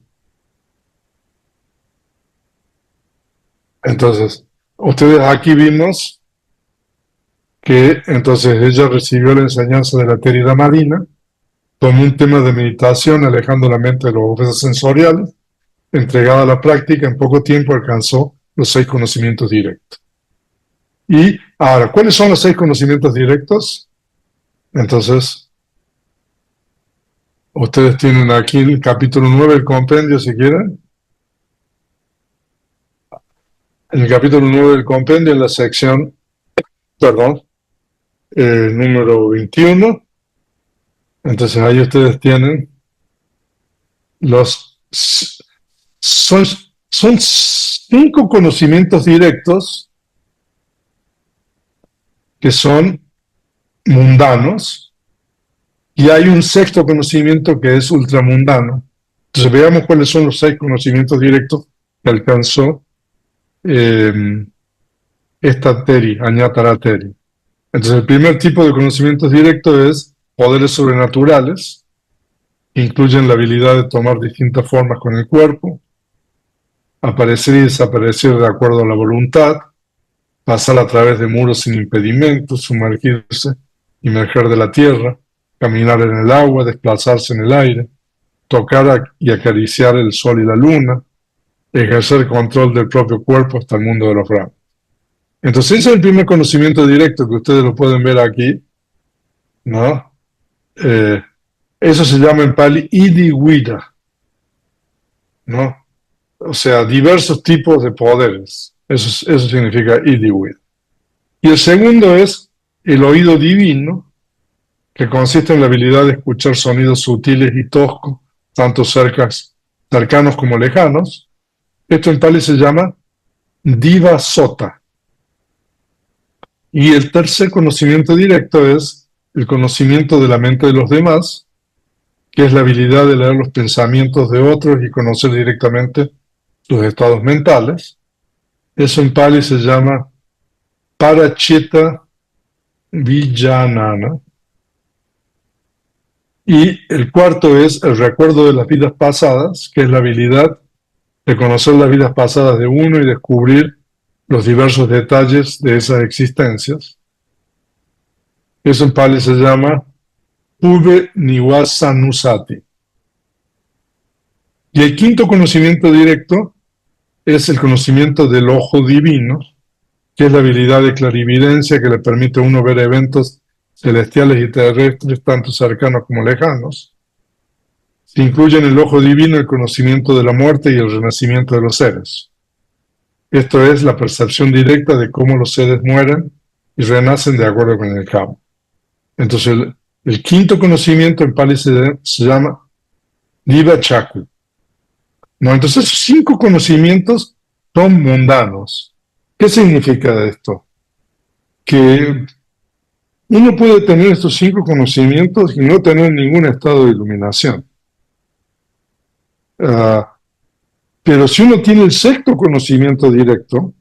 Entonces, ustedes aquí vimos que entonces ella recibió la enseñanza de la Terida Marina, tomó un tema de meditación, alejando la mente de los objetos sensoriales, entregada a la práctica, en poco tiempo alcanzó los 6 conocimientos directos. Y ahora, ¿cuáles son los 6 conocimientos directos? Entonces, ustedes tienen aquí el capítulo 9 del compendio, si quieren. En el capítulo 9 del compendio, en la sección, perdón, número 21. Entonces ahí ustedes tienen los... Son, son 5 conocimientos directos que son mundanos y hay un sexto conocimiento que es ultramundano. Entonces veamos cuáles son los 6 conocimientos directos que alcanzó esta Teri, Añatara Teri. Entonces el primer tipo de conocimientos directos es poderes sobrenaturales, que incluyen la habilidad de tomar distintas formas con el cuerpo, aparecer y desaparecer de acuerdo a la voluntad, pasar a través de muros sin impedimentos, sumergirse, emerger de la tierra, caminar en el agua, desplazarse en el aire, tocar y acariciar el sol y la luna, ejercer control del propio cuerpo hasta el mundo de los Brahmas. Entonces ese es el primer conocimiento directo que ustedes lo pueden ver aquí, ¿no? Eso se llama en Pali Idiwida, ¿no? O sea, diversos tipos de poderes. Eso significa Idiwida. Y el segundo es el oído divino, que consiste en la habilidad de escuchar sonidos sutiles y toscos, tanto cercanos como lejanos. Esto en Pali se llama Diva Sota. Y el tercer conocimiento directo es el conocimiento de la mente de los demás, que es la habilidad de leer los pensamientos de otros y conocer directamente sus estados mentales. Eso en Pali se llama Parachita Vijanana. Y el cuarto es el recuerdo de las vidas pasadas, que es la habilidad de conocer las vidas pasadas de uno y descubrir los diversos detalles de esas existencias. Eso en Pali se llama Puve Niwasanusati. Y el quinto conocimiento directo es el conocimiento del ojo divino, que es la habilidad de clarividencia que le permite a uno ver eventos celestiales y terrestres, tanto cercanos como lejanos. Se incluye en el ojo divino el conocimiento de la muerte y el renacimiento de los seres. Esto es la percepción directa de cómo los seres mueren y renacen de acuerdo con el Kama. Entonces, el quinto conocimiento en Pali se llama Diva Chaku. ¿No? Entonces, esos 5 conocimientos son mundanos. ¿Qué significa esto? Que uno puede tener estos 5 conocimientos y no tener ningún estado de iluminación. Pero si uno tiene el sexto conocimiento directo,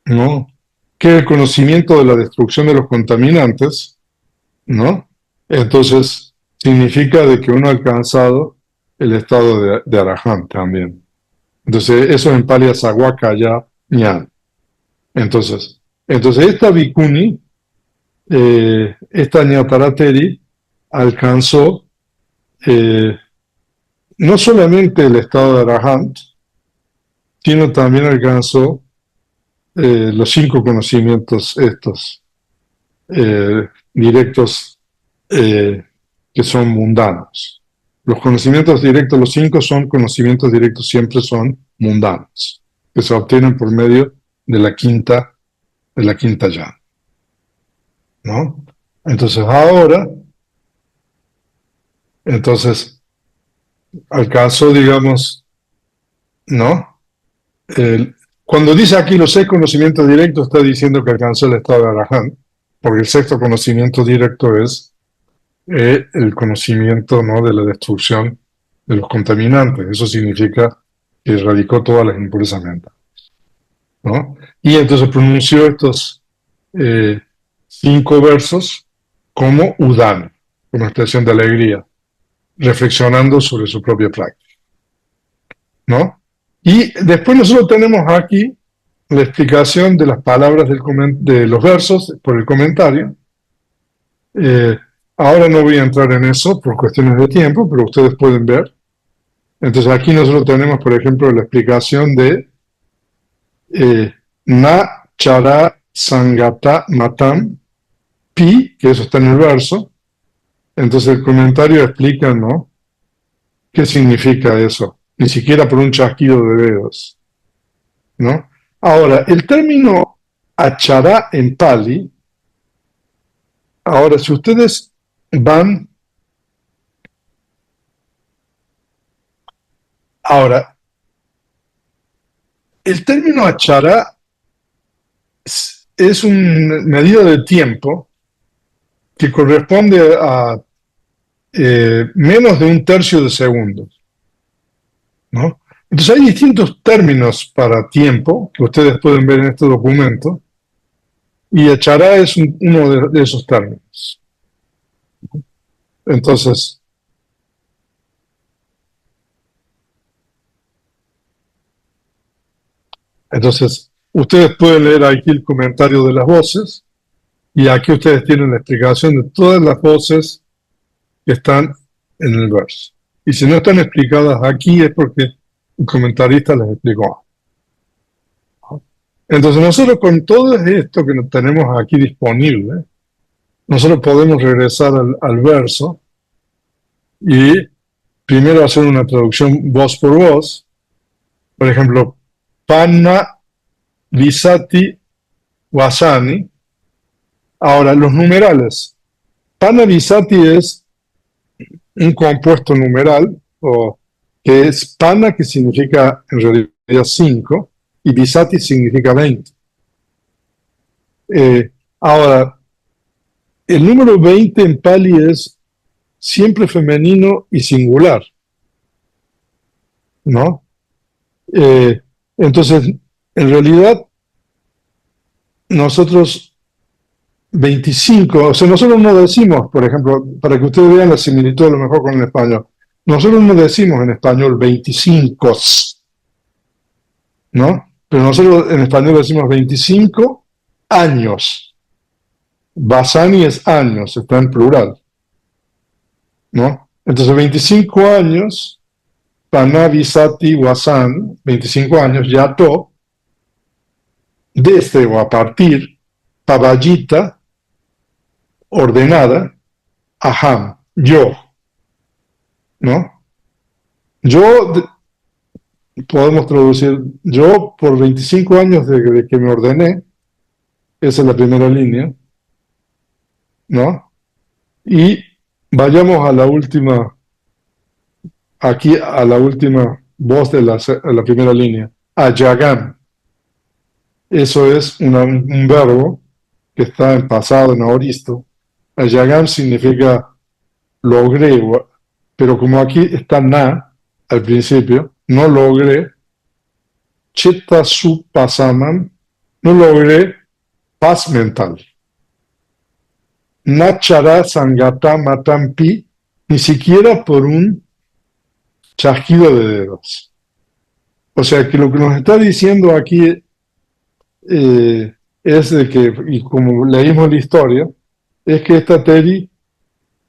¿no? Que es el conocimiento de la destrucción de los contaminantes, ¿no? Entonces significa de que uno ha alcanzado el estado de Arahant también. Entonces eso en Pali es Sagwakaya Ñan. Entonces esta Bhikkhuni, esta Ñatarateri, alcanzó no solamente el estado de Arahant, sino también alcanzó los 5 conocimientos estos directos que son mundanos. Los conocimientos directos, los 5 son conocimientos directos, siempre son mundanos, que se obtienen por medio de la quinta llana, ¿no? Entonces ahora, alcanzó, digamos, ¿no? Cuando dice aquí los 6 conocimientos directos, está diciendo que alcanzó el estado de Arahant, porque el sexto conocimiento directo es el conocimiento, ¿no?, de la destrucción de los contaminantes. Eso significa que erradicó todas las impurezas mentales, ¿no? Y entonces pronunció estos 5 versos como udana, como expresión de alegría, reflexionando sobre su propia práctica, ¿no? Y después nosotros tenemos aquí la explicación de las palabras de los versos por el comentario. Ahora no voy a entrar en eso por cuestiones de tiempo, pero ustedes pueden ver. Entonces aquí nosotros tenemos, por ejemplo, la explicación de Na Chara Sangata Matam Pi, que eso está en el verso. Entonces el comentario explica, ¿no? ¿Qué significa eso? Ni siquiera por un chasquido de dedos, ¿no? Ahora, el término achará en Pali, ahora si ustedes van, ahora, el término achará es un medida de tiempo que corresponde a menos de un tercio de segundo, ¿no? Entonces hay distintos términos para tiempo que ustedes pueden ver en este documento y achará es uno de esos términos. Entonces, ustedes pueden leer aquí el comentario de las voces y aquí ustedes tienen la explicación de todas las voces que están en el verso. Y si no están explicadas aquí es porque el comentarista les explicó. Entonces nosotros con todo esto que tenemos aquí disponible, nosotros podemos regresar al verso y primero hacer una traducción voz por voz. Por ejemplo, Panna Visati Wasani. Ahora, los numerales. Panna Visati es un compuesto numeral, o que es Panna, que significa en realidad 5, y Visati significa 20. Ahora, el número 20 en Pali es siempre femenino y singular, ¿no? Entonces, en realidad, nosotros 25, o sea, nosotros no decimos, por ejemplo, para que ustedes vean la similitud a lo mejor con el español, nosotros no decimos en español 25, ¿no? Pero nosotros en español decimos 25 años. Basani es años, está en plural, ¿no? Entonces 25 años, Panavisati Wasan, 25 años, Yato, desde o a partir, Pavayita, ordenada, Aham, yo, ¿no? Yo, podemos traducir, yo por 25 años de que me ordené, esa es la primera línea, ¿no? Y vayamos a la última, aquí a la última voz de la primera línea, Ayagan. Eso es un verbo que está en pasado, en aoristo. Ayagan significa logré, pero como aquí está na al principio, no logré, chitta su pasaman, no logré paz mental. Nachara sangata matampi, ni siquiera por un chasquido de dedos. O sea que lo que nos está diciendo aquí es de que, y como leímos la historia, es que esta Teri,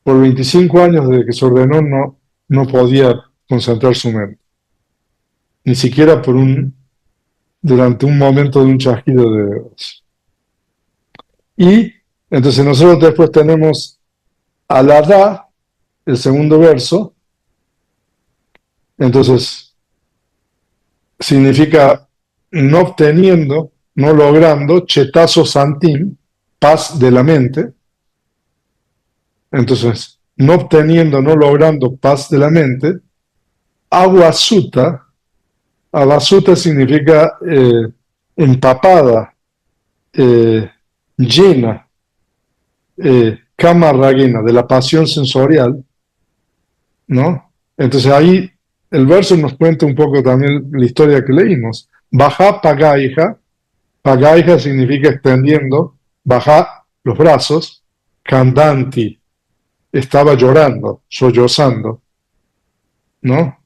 por 25 años desde que se ordenó, no podía concentrar su mente. Ni siquiera durante un momento de un chasquido de dedos. Y entonces nosotros después tenemos Aladá, el segundo verso. Entonces significa no obteniendo, no logrando, chetazo santim, paz de la mente. Entonces, no obteniendo, no logrando paz de la mente. Aguasuta, aguasuta significa empapada, llena, camarraguena, de la pasión sensorial, ¿no? Entonces ahí el verso nos cuenta un poco también la historia que leímos. Baja pagaija, pagaija significa extendiendo, baja los brazos, candanti, estaba llorando, sollozando, ¿no?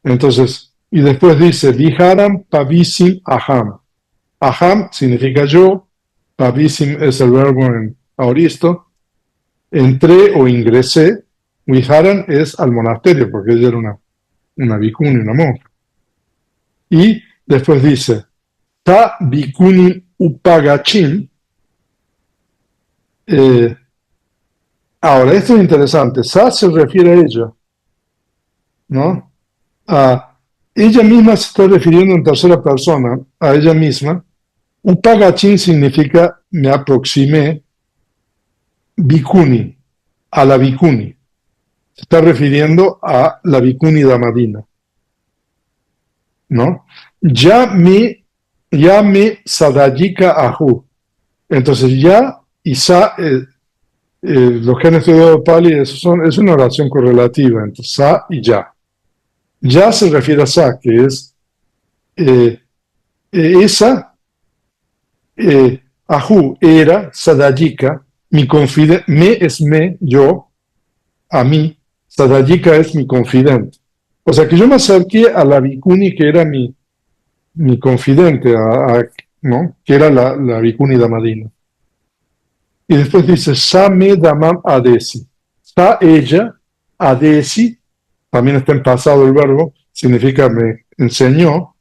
Entonces, y después dice, Viharam pavisim aham. Aham significa yo, pavisim es el verbo en aoristo, entré o ingresé, Viharam es al monasterio, porque ella era una bhikkhuni, una monja. Y después dice, Ta bhikkhuni upagachim. Ahora, esto es interesante. Sa se refiere a ella, ¿no? Ella misma se está refiriendo en tercera persona a ella misma. Upagachim significa me aproximé, bhikkhuni, a la bhikkhuni. Se está refiriendo a la bhikkhuni Damadina, ¿no? Ya me sadayika ahu. Entonces ya y sa, los que han estudiado Pali, es una oración correlativa entre sa y ya. Ya se refiere a sa, que es esa, ahu era, sadayika, me es me, yo, a mí, sadayika es mi confidente. O sea que yo me acerqué a la bhikkhuni que era mi confidente, ¿no? Que era la bhikkhuni Damadina. Y después dice, Sa me damam adesi. Sa ella, adesi, también está en pasado el verbo, significa me enseñó.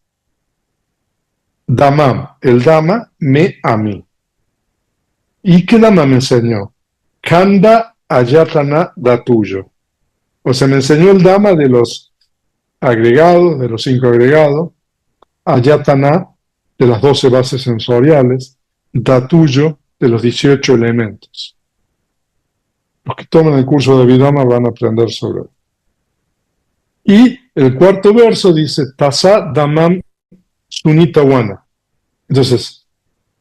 Damam, el dama, me a mí. ¿Y qué dama me enseñó? Kanda ayatana da tuyo. O sea, me enseñó el dama de los agregados, de los 5 agregados, ayatana, de las 12 bases sensoriales, da tuyo, de los 18 elementos. Los que toman el curso de Vidama van a aprender sobre él. Y el cuarto verso dice, Tasa damam sunitawana. Entonces,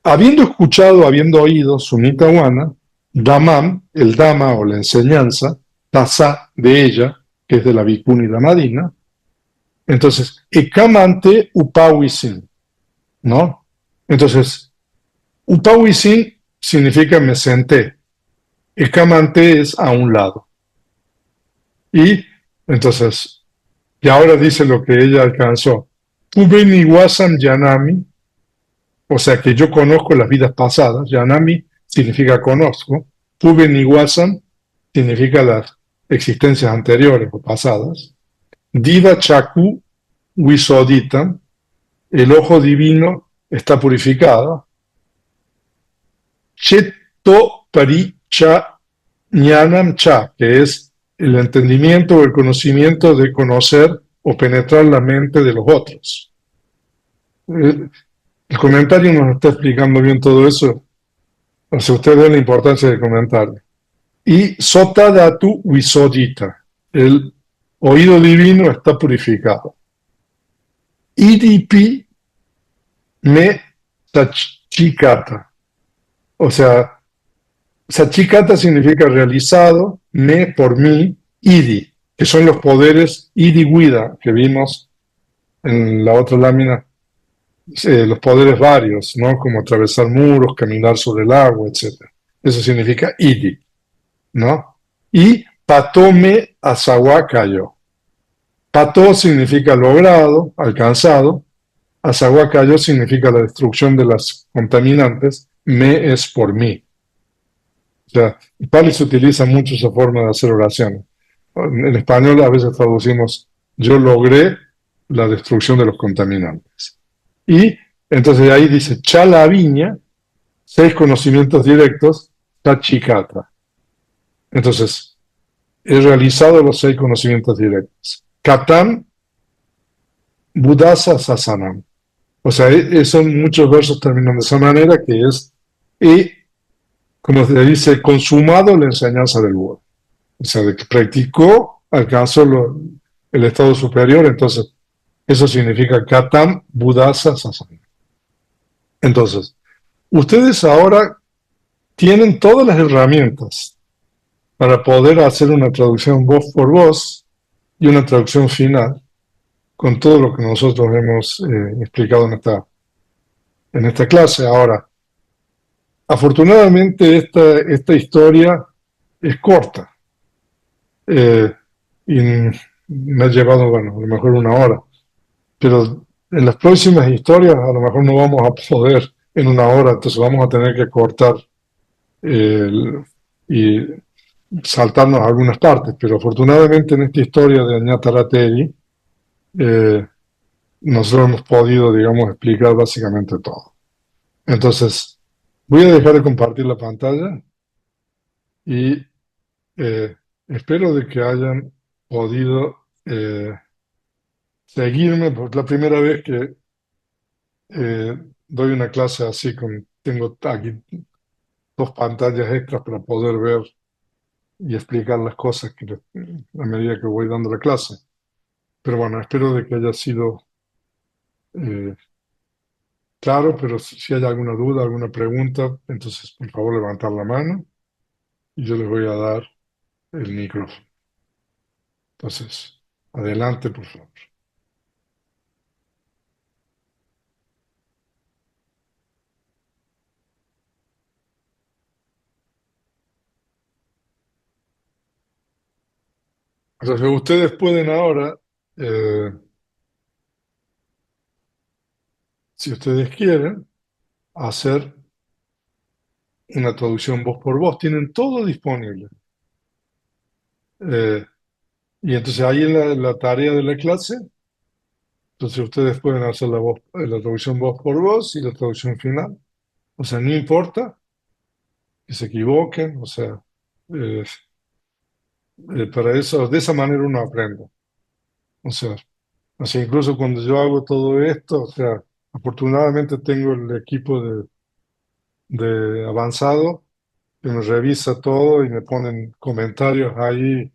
habiendo escuchado, habiendo oído sunitawana, damam, el dama o la enseñanza, tasa de ella, que es de la bhikkhuni Damadina, entonces, ekamante upawisin, ¿no? Entonces, upawisin significa me senté. Ekamante es a un lado. Y entonces, y ahora dice lo que ella alcanzó. Ubeni wasam yanami, o sea que yo conozco las vidas pasadas. Yanami significa conozco. Ubeni wasam significa las existencias anteriores o pasadas. Diva chaku wisodita, el ojo divino está purificado. Cheto paricha ñanam cha, que es el entendimiento o el conocimiento de conocer o penetrar la mente de los otros. El comentario nos está explicando bien todo eso. O sea, usted ve la importancia del comentario. Y sota datu wisodita, el oído divino está purificado. Idipi me sachikata. O sea, sachikata significa realizado, me por mí, idi, que son los poderes idi-guida que vimos en la otra lámina, los poderes varios, ¿no? Como atravesar muros, caminar sobre el agua, etc. Eso significa idi, ¿no? Y patome asawakayo. Pato significa logrado, alcanzado. Asawakayo significa la destrucción de las contaminantes. Me es por mí. O sea, en Pali se utiliza mucho esa forma de hacer oraciones. En español a veces traducimos yo logré la destrucción de los contaminantes. Y entonces ahí dice chala viña, 6 conocimientos directos, tachikata. Entonces, he realizado los 6 conocimientos directos. Katam, Budasa Sasanam. O sea, son muchos versos terminan de esa manera, que es, como se dice, consumado la enseñanza del Buda. O sea, de que practicó, alcanzó el estado superior, entonces, eso significa Katam, Budasa Sasanam. Entonces, ustedes ahora tienen todas las herramientas para poder hacer una traducción voz por voz y una traducción final con todo lo que nosotros hemos explicado en esta clase. Ahora, afortunadamente esta historia es corta eh, y me ha llevado, bueno, a lo mejor una hora, pero en las próximas historias a lo mejor no vamos a poder en una hora, entonces vamos a tener que cortar y saltarnos algunas partes, pero afortunadamente en esta historia de Añatarateri eh, nosotros hemos podido, digamos, explicar básicamente todo. Entonces, voy a dejar de compartir la pantalla y eh, espero de que hayan podido seguirme, porque es la primera vez que doy una clase así, tengo aquí dos pantallas extras para poder ver y explicar las cosas a medida que voy dando la clase. Pero bueno, espero de que haya sido eh, claro, pero si hay alguna duda, alguna pregunta, entonces por favor levantar la mano y yo les voy a dar el micrófono. Entonces, adelante, por favor. Entonces, ustedes pueden ahora, eh, si ustedes quieren, hacer una traducción voz por voz. Tienen todo disponible. Eh, y entonces ahí en la tarea de la clase, entonces ustedes pueden hacer la traducción voz por voz y la traducción final. O sea, no importa que se equivoquen, o sea, eh, para eso, de esa manera uno aprende. O sea, incluso cuando yo hago todo esto, o sea, afortunadamente tengo el equipo de avanzado que me revisa todo y me ponen comentarios ahí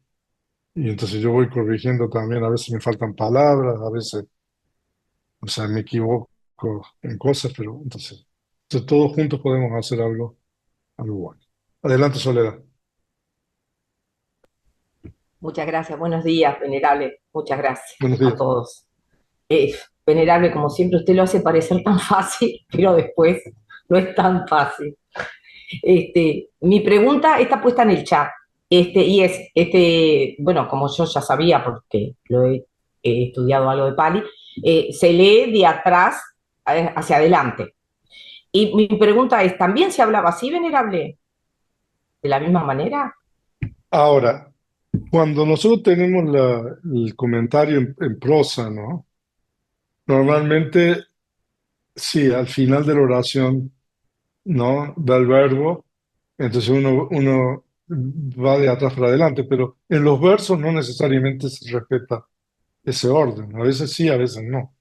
y entonces yo voy corrigiendo también, a veces me faltan palabras, a veces, o sea, me equivoco en cosas, pero entonces todos juntos podemos hacer algo bueno. Adelante, Soledad. Muchas gracias, buenos días, venerable. Muchas gracias Buenos a días. todos. Venerable, como siempre, usted lo hace parecer tan fácil, pero después no es tan fácil. Mi pregunta está puesta en el chat, y es, bueno, como yo ya sabía, porque he estudiado algo de Pali, se lee de atrás hacia adelante. Y mi pregunta es, ¿también se hablaba así, venerable? ¿De la misma manera? Ahora, cuando nosotros tenemos el comentario en prosa, ¿no? Normalmente, sí, al final de la oración, ¿no? Da el verbo, entonces uno va de atrás para adelante, pero en los versos no necesariamente se respeta ese orden. A veces sí, a veces no,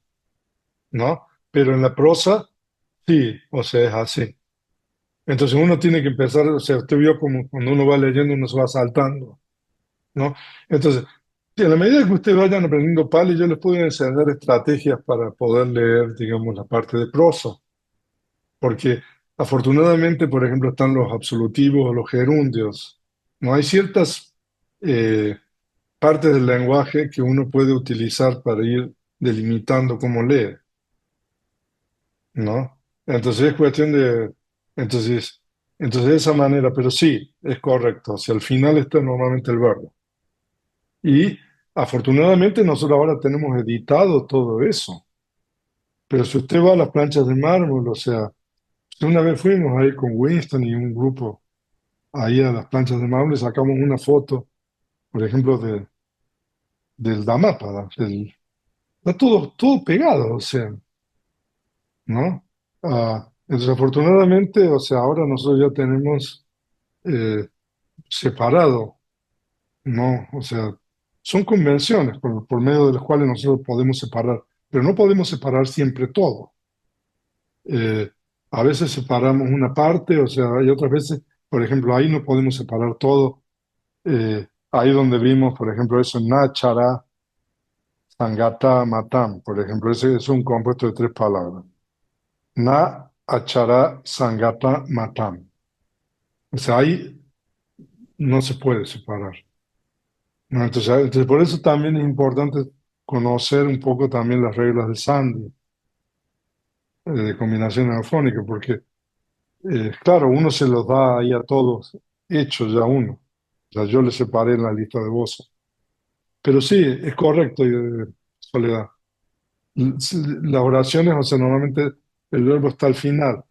¿no? Pero en la prosa, sí, o sea, es así. Entonces uno tiene que empezar, o sea, usted vio como cuando uno va leyendo, uno se va saltando, ¿no? Entonces, sí, a la medida que ustedes vayan aprendiendo Pali, yo les puedo enseñar estrategias para poder leer, digamos, la parte de prosa. Porque afortunadamente, por ejemplo, están los absolutivos o los gerundios. No hay ciertas eh, partes del lenguaje que uno puede utilizar para ir delimitando cómo lee, ¿no? Entonces es cuestión entonces, entonces de esa manera, pero sí, es correcto. Si al final está normalmente el verbo. Y afortunadamente nosotros ahora tenemos editado todo eso. Pero si usted va a las planchas de mármol, o sea, una vez fuimos ahí con Winston y un grupo ahí a las planchas de mármol, sacamos una foto, por ejemplo, del Dhammapada. Está todo pegado, o sea, ¿no? Desafortunadamente, o sea, ahora nosotros ya tenemos eh, separado, ¿no? O sea, son convenciones por medio de las cuales nosotros podemos separar, pero no podemos separar siempre todo. Eh, a veces separamos una parte, o sea, hay otras veces, por ejemplo, ahí no podemos separar todo. Ahí donde vimos, por ejemplo, eso, Nachara, Sangata, Matam, por ejemplo, ese es un compuesto de tres palabras. Na, Achara, Sangata, Matam. O sea, ahí no se puede separar. ¿no? Entonces, por eso también es importante conocer un poco también las reglas de Sandy, de combinación afónica, porque, claro, uno se los da ahí a todos hechos ya uno. O sea, yo le separé en la lista de voces. Pero sí, es correcto, Soledad. Las oraciones, o sea, normalmente el verbo está al final.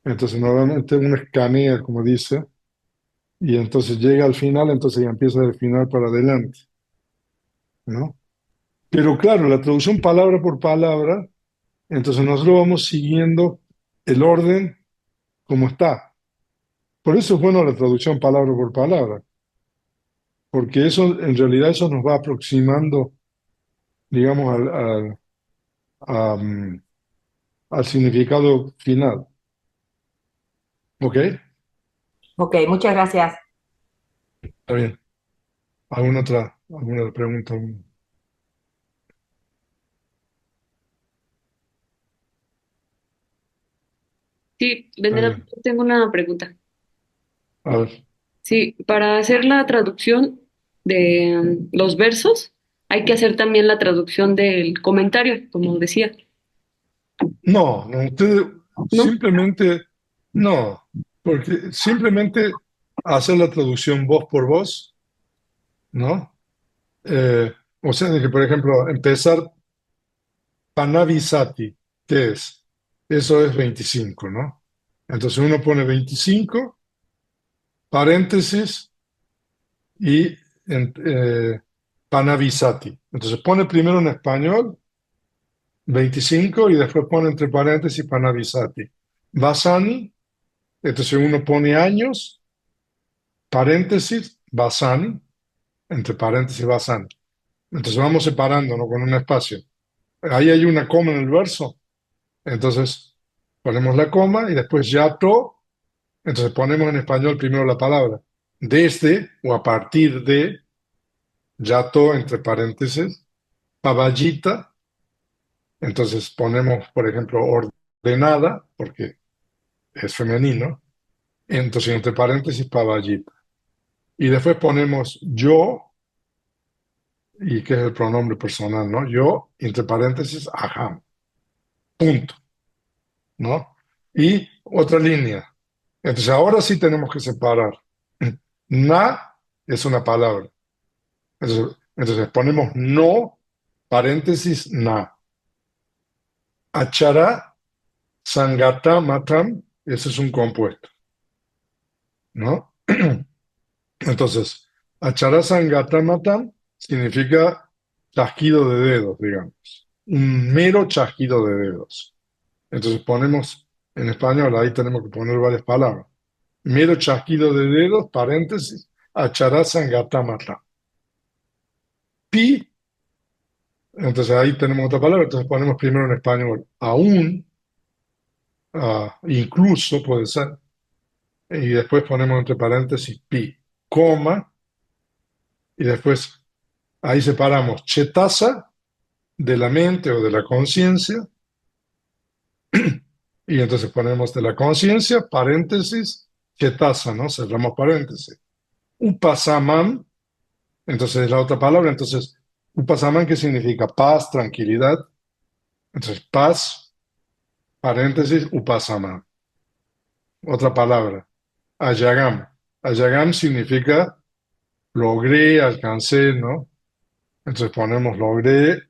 Entonces, normalmente uno escanea, como dice, y entonces llega al final, entonces ya empieza del final para adelante, ¿no? Pero claro, la traducción palabra por palabra, entonces nosotros vamos siguiendo el orden como está. Por eso es bueno la traducción palabra por palabra, porque eso, en realidad, eso nos va aproximando, digamos, a, mm, al significado final. ¿Ok? Ok, muchas gracias. Está bien. ¿Alguna otra pregunta? Sí, Está Venerable, bien. tengo una pregunta. A ver. Sí, para hacer la traducción de los versos, hay que hacer también la traducción del comentario, como decía, No, no, usted ¿no? simplemente, no, porque simplemente hacer la traducción voz por voz, ¿no? O sea, de que, por ejemplo, empezar Panavisati, ¿qué es? Eso es 25, ¿no? Entonces uno pone 25, paréntesis, y Panavisati. Entonces pone primero en español 25 y después pone entre paréntesis Panavisati. Vasani, entonces uno pone años, paréntesis, Vasani, entre paréntesis Vasani. Entonces vamos separando, ¿no? Con un espacio. Ahí hay una coma en el verso, entonces ponemos la coma y después yato, entonces ponemos en español primero la palabra. Desde o a partir de, yato, entre paréntesis, Pavallita, entonces ponemos, por ejemplo, ordenada, porque es femenino, entonces entre paréntesis, Pavallita. Y después ponemos yo, y que es el pronombre personal, ¿no? Yo, entre paréntesis, ajá, punto, ¿no? Y otra línea. Entonces ahora sí tenemos que separar. Na es una palabra. Entonces ponemos no, paréntesis, na. Achara, sangata, matam, ese es un compuesto, ¿no? Entonces, achara, sangata, matam significa chasquido de dedos, digamos. Un mero chasquido de dedos. Entonces ponemos en español, ahí tenemos que poner varias palabras. Mero chasquido de dedos, paréntesis, achará sangatamata. Pi, entonces ahí tenemos otra palabra, entonces ponemos primero en español aún, incluso puede ser, y después ponemos entre paréntesis pi, coma, y después ahí separamos chetasa de la mente o de la conciencia, y entonces ponemos de la conciencia, paréntesis, chetasa, ¿no? Cerramos paréntesis. Upasamam, entonces la otra palabra, entonces, Upasaman, ¿qué significa? Paz, tranquilidad. Entonces, paz, paréntesis, Upasaman. Otra palabra, Ayagam. Ayagam significa logré, alcancé, ¿no? Entonces ponemos logré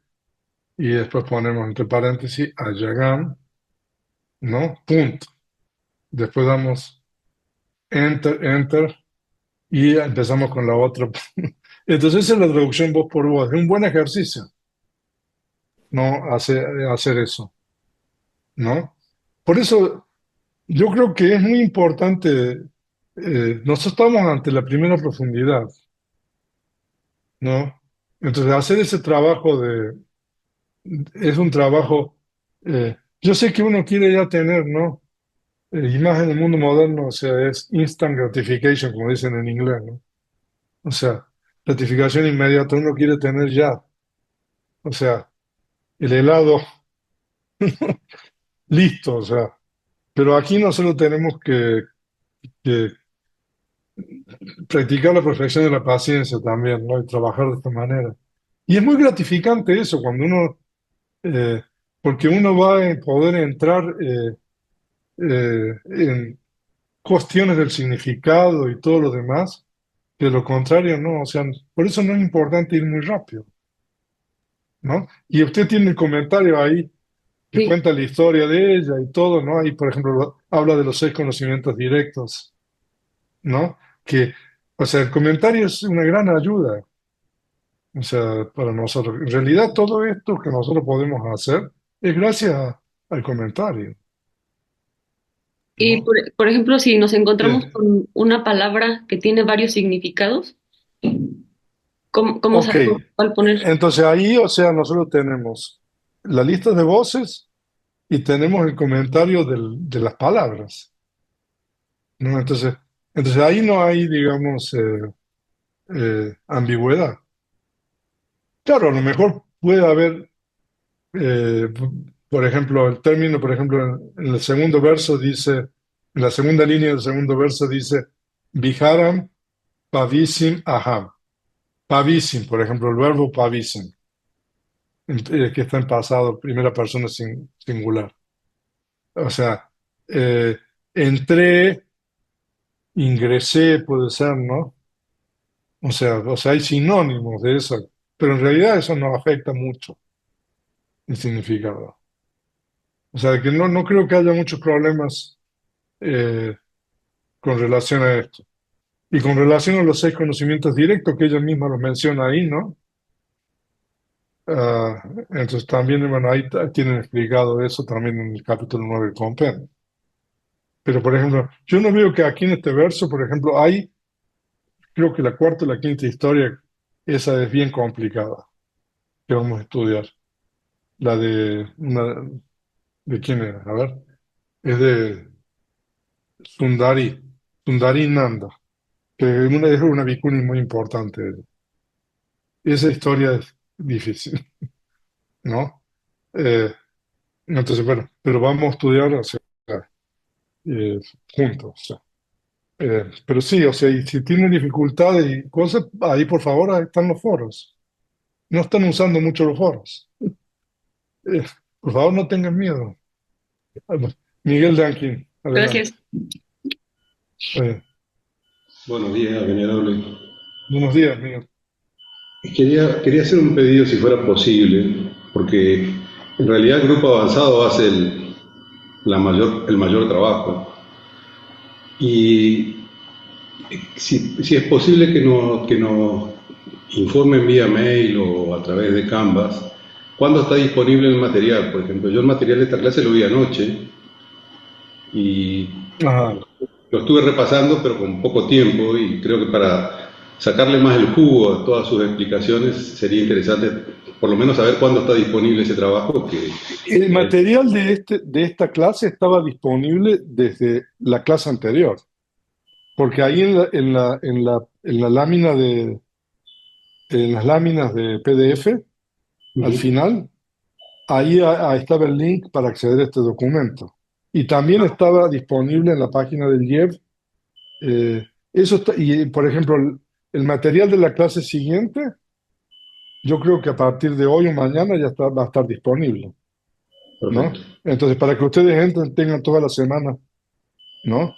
y después ponemos entre paréntesis Ayagam, ¿no? Punto. Después damos enter, enter y empezamos con la otra. Entonces, esa es la traducción voz por voz. Es un buen ejercicio, ¿no? Hacer eso, ¿no? Por eso yo creo que es muy importante, nosotros estamos ante la primera profundidad, ¿no? Entonces, hacer ese trabajo es un trabajo, yo sé que uno quiere ya tener, ¿no? Y más en el mundo moderno, o sea, es instant gratification, como dicen en inglés, ¿no? O sea, gratificación inmediata, uno quiere tener ya, o sea, el helado listo, o sea, pero aquí nosotros tenemos que practicar la perfección de la paciencia también, ¿no? Y trabajar de esta manera. Y es muy gratificante eso, cuando uno, eh, porque uno va a poder entrar en cuestiones del significado y todo lo demás, que de lo contrario no, o sea, por eso no es importante ir muy rápido, ¿no? Y usted tiene el comentario ahí que Sí. cuenta la historia de ella y todo, ¿no? Ahí, por ejemplo, habla de los 6 conocimientos directos, ¿no? Que, o sea, el comentario es una gran ayuda, o sea, para nosotros. En realidad, todo esto que nosotros podemos hacer es gracias al comentario, Y ¿no? por ejemplo, si nos encontramos Bien, con una palabra que tiene varios significados, ¿cómo ok. sabemos cuál poner? Entonces ahí, o sea, nosotros tenemos la lista de voces y tenemos el comentario de las palabras, ¿no? Entonces ahí no hay, digamos, ambigüedad. Claro, a lo mejor puede haber, eh, por ejemplo, el término, por ejemplo, en el segundo verso dice, en la segunda línea del segundo verso dice, Viharam pavisim aham. Pavisim, por ejemplo, el verbo pavisim, que está en pasado, primera persona singular. O sea, eh, entré, ingresé, puede ser, ¿no? O sea, hay sinónimos de eso, pero en realidad eso no afecta mucho el significado. O sea, que no creo que haya muchos problemas eh, con relación a esto. Y con relación a los 6 conocimientos directos, que ella misma los menciona ahí, ¿no? Ah, entonces también, bueno, ahí tienen explicado eso también en el capítulo 9 del compendio. Pero, por ejemplo, yo no veo que aquí en este verso, por ejemplo, hay, creo que la cuarta y la quinta historia, esa es bien complicada, que vamos a estudiar. La ¿de quién era? A ver, es de Sundari, Sundari Nanda, que es una bhikkhuni muy importante. Esa historia es difícil, ¿no? Eh, entonces, bueno, pero vamos a estudiar, o sea, eh, juntos. O sea. Pero sí, o sea, y si tienen dificultades y cosas, ahí por favor, ahí están los foros. No están usando mucho los foros. Eh, por favor, no tengan miedo. Ah, bueno, Miguel Danquín, adelante. Gracias. Eh, Buenos días, venerable. buenos días, Miguel. Quería hacer un pedido si fuera posible, porque en realidad el grupo avanzado hace el mayor trabajo. Y si es posible que nos informen vía mail o a través de Canvas, ¿cuándo está disponible el material? Por ejemplo, yo el material de esta clase lo vi anoche y Ajá. lo estuve repasando, pero con poco tiempo, y creo que para sacarle más el jugo a todas sus explicaciones sería interesante por lo menos saber cuándo está disponible ese trabajo. El material de esta clase estaba disponible desde la clase anterior, porque ahí en la lámina en las láminas de PDF, al Ujú. final, ahí estaba el link para acceder a este documento. Y también estaba disponible en la página del IEV. Y por ejemplo, el material de la clase siguiente, yo creo que a partir de hoy o mañana ya va a estar disponible, Perfecto. ¿no? Entonces, para que ustedes entren, tengan toda la semana, ¿no?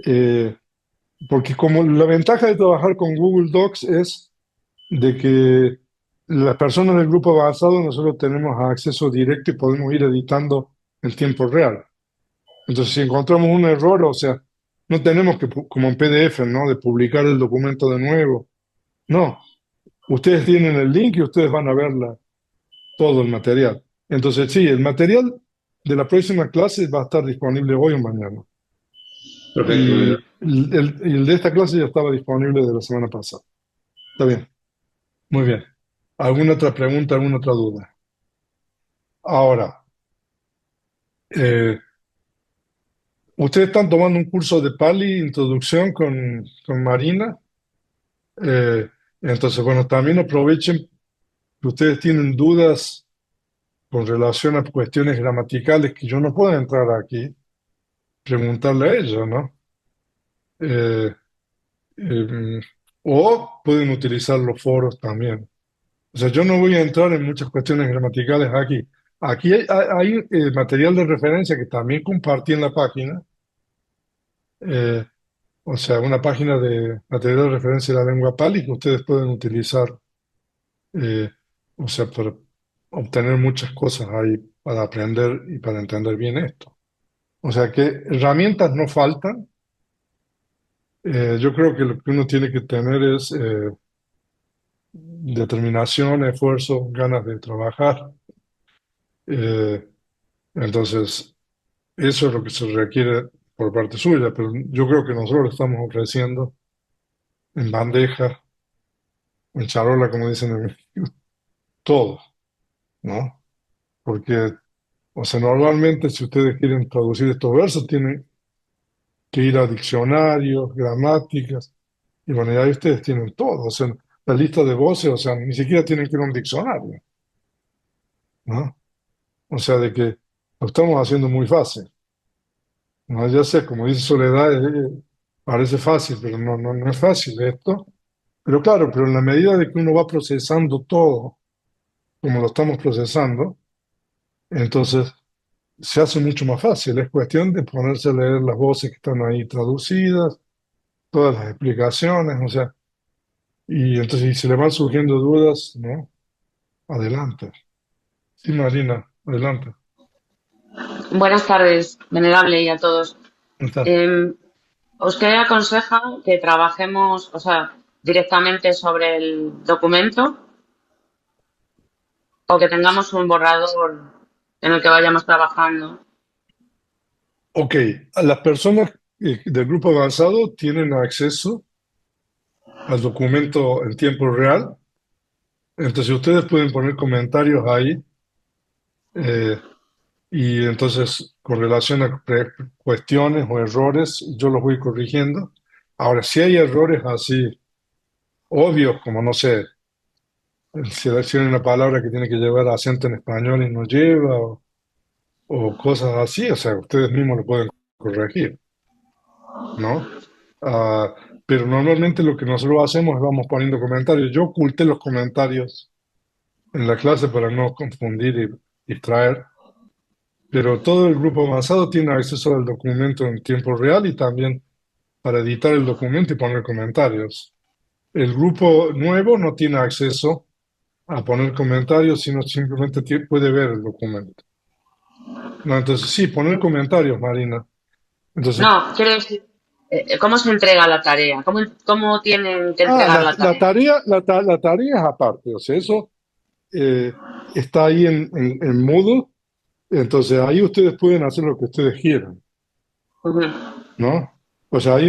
Eh, Porque como la ventaja de trabajar con Google Docs es de que las personas del grupo avanzado nosotros tenemos acceso directo y podemos ir editando en tiempo real. Entonces, si encontramos un error, o sea, no tenemos que, como en PDF, ¿no? De publicar el documento de nuevo. No, ustedes tienen el link y ustedes van a ver todo el material. Entonces, sí, el material de la próxima clase va a estar disponible hoy o mañana. Perfecto, Y Venera. el de esta clase ya estaba disponible de la semana pasada. Está bien, muy bien. ¿Alguna otra pregunta, alguna otra duda? Ahora, eh, ustedes están tomando un curso de Pali, introducción con Marina. Eh, entonces, bueno, también aprovechen que ustedes tienen dudas con relación a cuestiones gramaticales que yo no puedo entrar aquí, preguntarle a ella, ¿no? Eh, Eh, o pueden utilizar los foros también. O sea, yo no voy a entrar en muchas cuestiones gramaticales aquí. Aquí hay, material de referencia que también compartí en la página. eh, o sea, una página de material de referencia de la lengua pali que ustedes pueden utilizar, eh, o sea, para obtener muchas cosas ahí para aprender y para entender bien esto. O sea que herramientas no faltan. Yo creo que lo que uno tiene que tener es determinación, esfuerzo, ganas de trabajar. Eh, entonces, eso es lo que se requiere por parte suya, pero yo creo que nosotros lo estamos ofreciendo en bandeja, en charola, como dicen en México, todo, ¿no? Porque, o sea, normalmente si ustedes quieren traducir estos versos, tienen que ir a diccionarios, gramáticas, y bueno, ya ustedes tienen todo, o sea, la lista de voces, o sea, ni siquiera tienen que ir a un diccionario, ¿no? O sea, de que lo estamos haciendo muy fácil, ¿no? Ya sé, como dice Soledad, parece fácil, pero no es fácil esto. Pero claro, pero en la medida de que uno va procesando todo, como lo estamos procesando, entonces se hace mucho más fácil. Es cuestión de ponerse a leer las voces que están ahí traducidas, todas las explicaciones, o sea, y entonces si se le van surgiendo dudas, ¿no? Adelante. Sí, Marina, adelante. Buenas tardes, venerable, y a todos. Está. Eh, Usted aconseja que trabajemos, o sea, directamente sobre el documento o que tengamos un borrador en el que vayamos trabajando. Ok, a las personas del grupo avanzado tienen acceso al documento en tiempo real, entonces ustedes pueden poner comentarios ahí, eh, y entonces con relación a cuestiones o errores, yo los voy corrigiendo. Ahora, si hay errores así obvios, como no sé, si hay una palabra que tiene que llevar acento en español y no lleva, o cosas así, o sea, ustedes mismos lo pueden corregir, ¿no? Ah, pero normalmente lo que nosotros hacemos es vamos poniendo comentarios. Yo oculté los comentarios en la clase para no confundir y distraer, pero todo el grupo avanzado tiene acceso al documento en tiempo real y también para editar el documento y poner comentarios. El grupo nuevo no tiene acceso a poner comentarios, sino simplemente puede ver el documento. No, entonces sí, poner comentarios, Marina. Entonces, No, quiero decir, ¿cómo se entrega la tarea? ¿Cómo tienen que entregar la la tarea? tarea, la tarea es aparte, o sea, eso eh, está ahí en Moodle, entonces ahí ustedes pueden hacer lo que ustedes quieran, Ujú. ¿no? O sea, ahí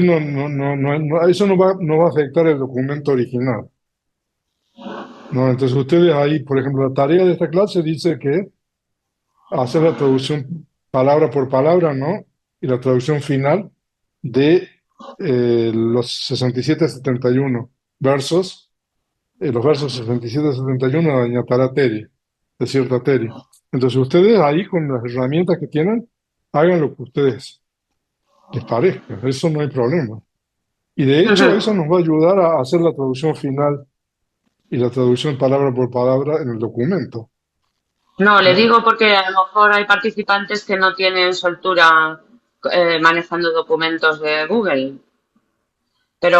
eso no va a afectar el documento original, ¿no? Entonces ustedes ahí, por ejemplo, la tarea de esta clase dice que hacer la traducción palabra por palabra, ¿no? Y la traducción final de los 67-71 versos, los versos 67-71 de Doña Tara Teri, de cierta Teri. Entonces ustedes ahí con las herramientas que tienen, hagan lo que ustedes les parezca, eso no hay problema. Y de hecho eso Ujú. nos va a ayudar a hacer la traducción final y la traducción palabra por palabra en el documento, No, le ¿no? digo porque a lo mejor hay participantes que no tienen soltura manejando documentos de Google, Pero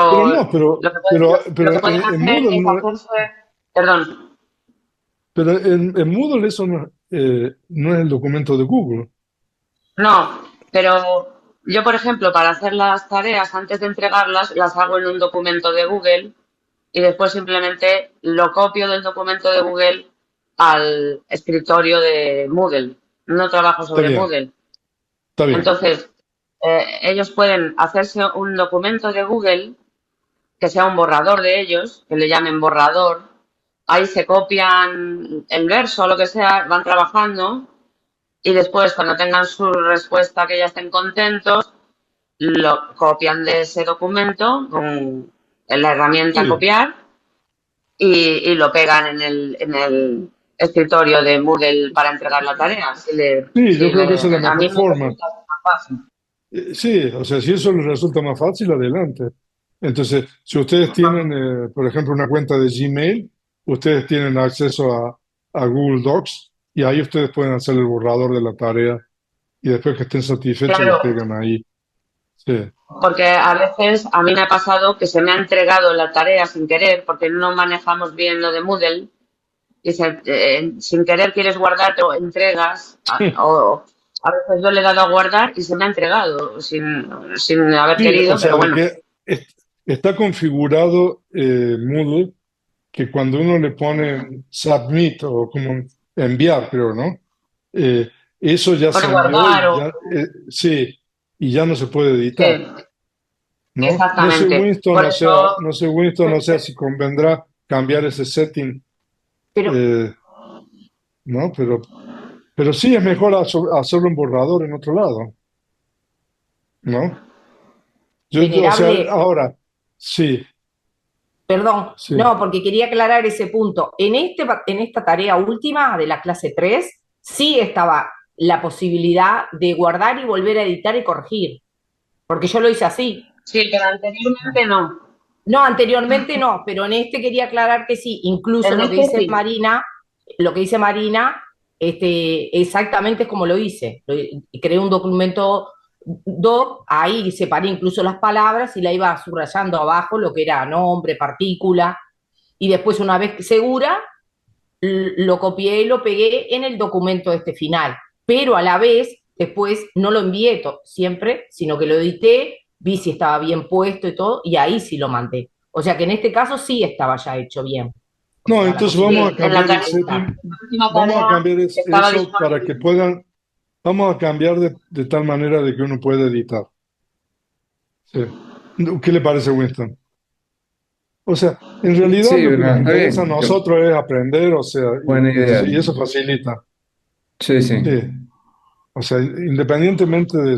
pero no, lo que, lo pero que pueden en hacer Moodle es hacerse, perdón, pero en Moodle eso no es el documento de Google. no, pero yo, por ejemplo, para hacer las tareas antes de entregarlas, las hago en un documento de Google y después simplemente lo copio del documento de Google al escritorio de Moodle. No trabajo Está sobre bien, Moodle. está bien. Entonces, ellos pueden hacerse un documento de Google que sea un borrador de ellos, que le llamen borrador. Ahí se copian el verso o lo que sea, van trabajando y después, cuando tengan su respuesta que ya estén contentos, lo copian de ese documento con en la herramienta Sí, copiar y lo pegan en el escritorio de Moodle para entregar la tarea. sí, yo creo que esa es la A mí mejor me forma. resulta más fácil. Sí, o sea, si eso les resulta más fácil, adelante. Entonces, si ustedes tienen, por ejemplo, una cuenta de Gmail, ustedes tienen acceso a Google Docs y ahí ustedes pueden hacer el borrador de la tarea y después que estén satisfechos la Claro, pegan ahí. Sí. porque a veces a mí me ha pasado que se me ha entregado la tarea sin querer, porque no manejamos bien lo de Moodle, y sin querer quieres guardar, o entregas, o a veces yo le he dado a guardar y se me ha entregado sin haber Sí, o querido, sea, pero de bueno. que está configurado Moodle que cuando uno le pone submit o como enviar, creo, ¿no? Eh, eso ya Pone se envió guardar y o... ya, sí, y ya no se puede editar, Sí, ¿no? No sé, exactamente. Winston, Por o eso, sea, no sé, Winston, o sea, si convendrá cambiar ese setting, Pero, eh, ¿no? Pero sí es mejor hacerlo en borrador en otro lado, ¿no? O sea, venerable, ahora, sí, perdón, sí. no, porque quería aclarar ese punto. En esta tarea última de la clase 3 sí estaba la posibilidad de guardar y volver a editar y corregir, porque yo lo hice así. sí, pero anteriormente no. No, anteriormente no, pero en este quería aclarar que sí, incluso En este sí. Lo que dice Marina, exactamente es como lo hice. Creé un documento doc, ahí separé incluso las palabras y la iba subrayando abajo lo que era nombre, partícula, y después una vez segura, lo copié y lo pegué en el documento este final, pero a la vez después no lo envié siempre, sino que lo edité, vi si estaba bien puesto y todo, y ahí sí lo mandé. O sea que en este caso sí estaba ya hecho bien. O No, sea, la entonces vamos a posibilidad Sí, en la, cambiar el de editar. setting, en la última vamos a tarea cambiar estaba eso para que disponible. puedan, vamos a cambiar de tal manera de que uno pueda editar. Sí. ¿Qué le parece, Winston? O sea, en realidad Sí, lo que nos está interesa a bien. nosotros es aprender, o sea, Buena entonces, idea. y eso facilita. Sí, sí, Sí. O sea, independientemente de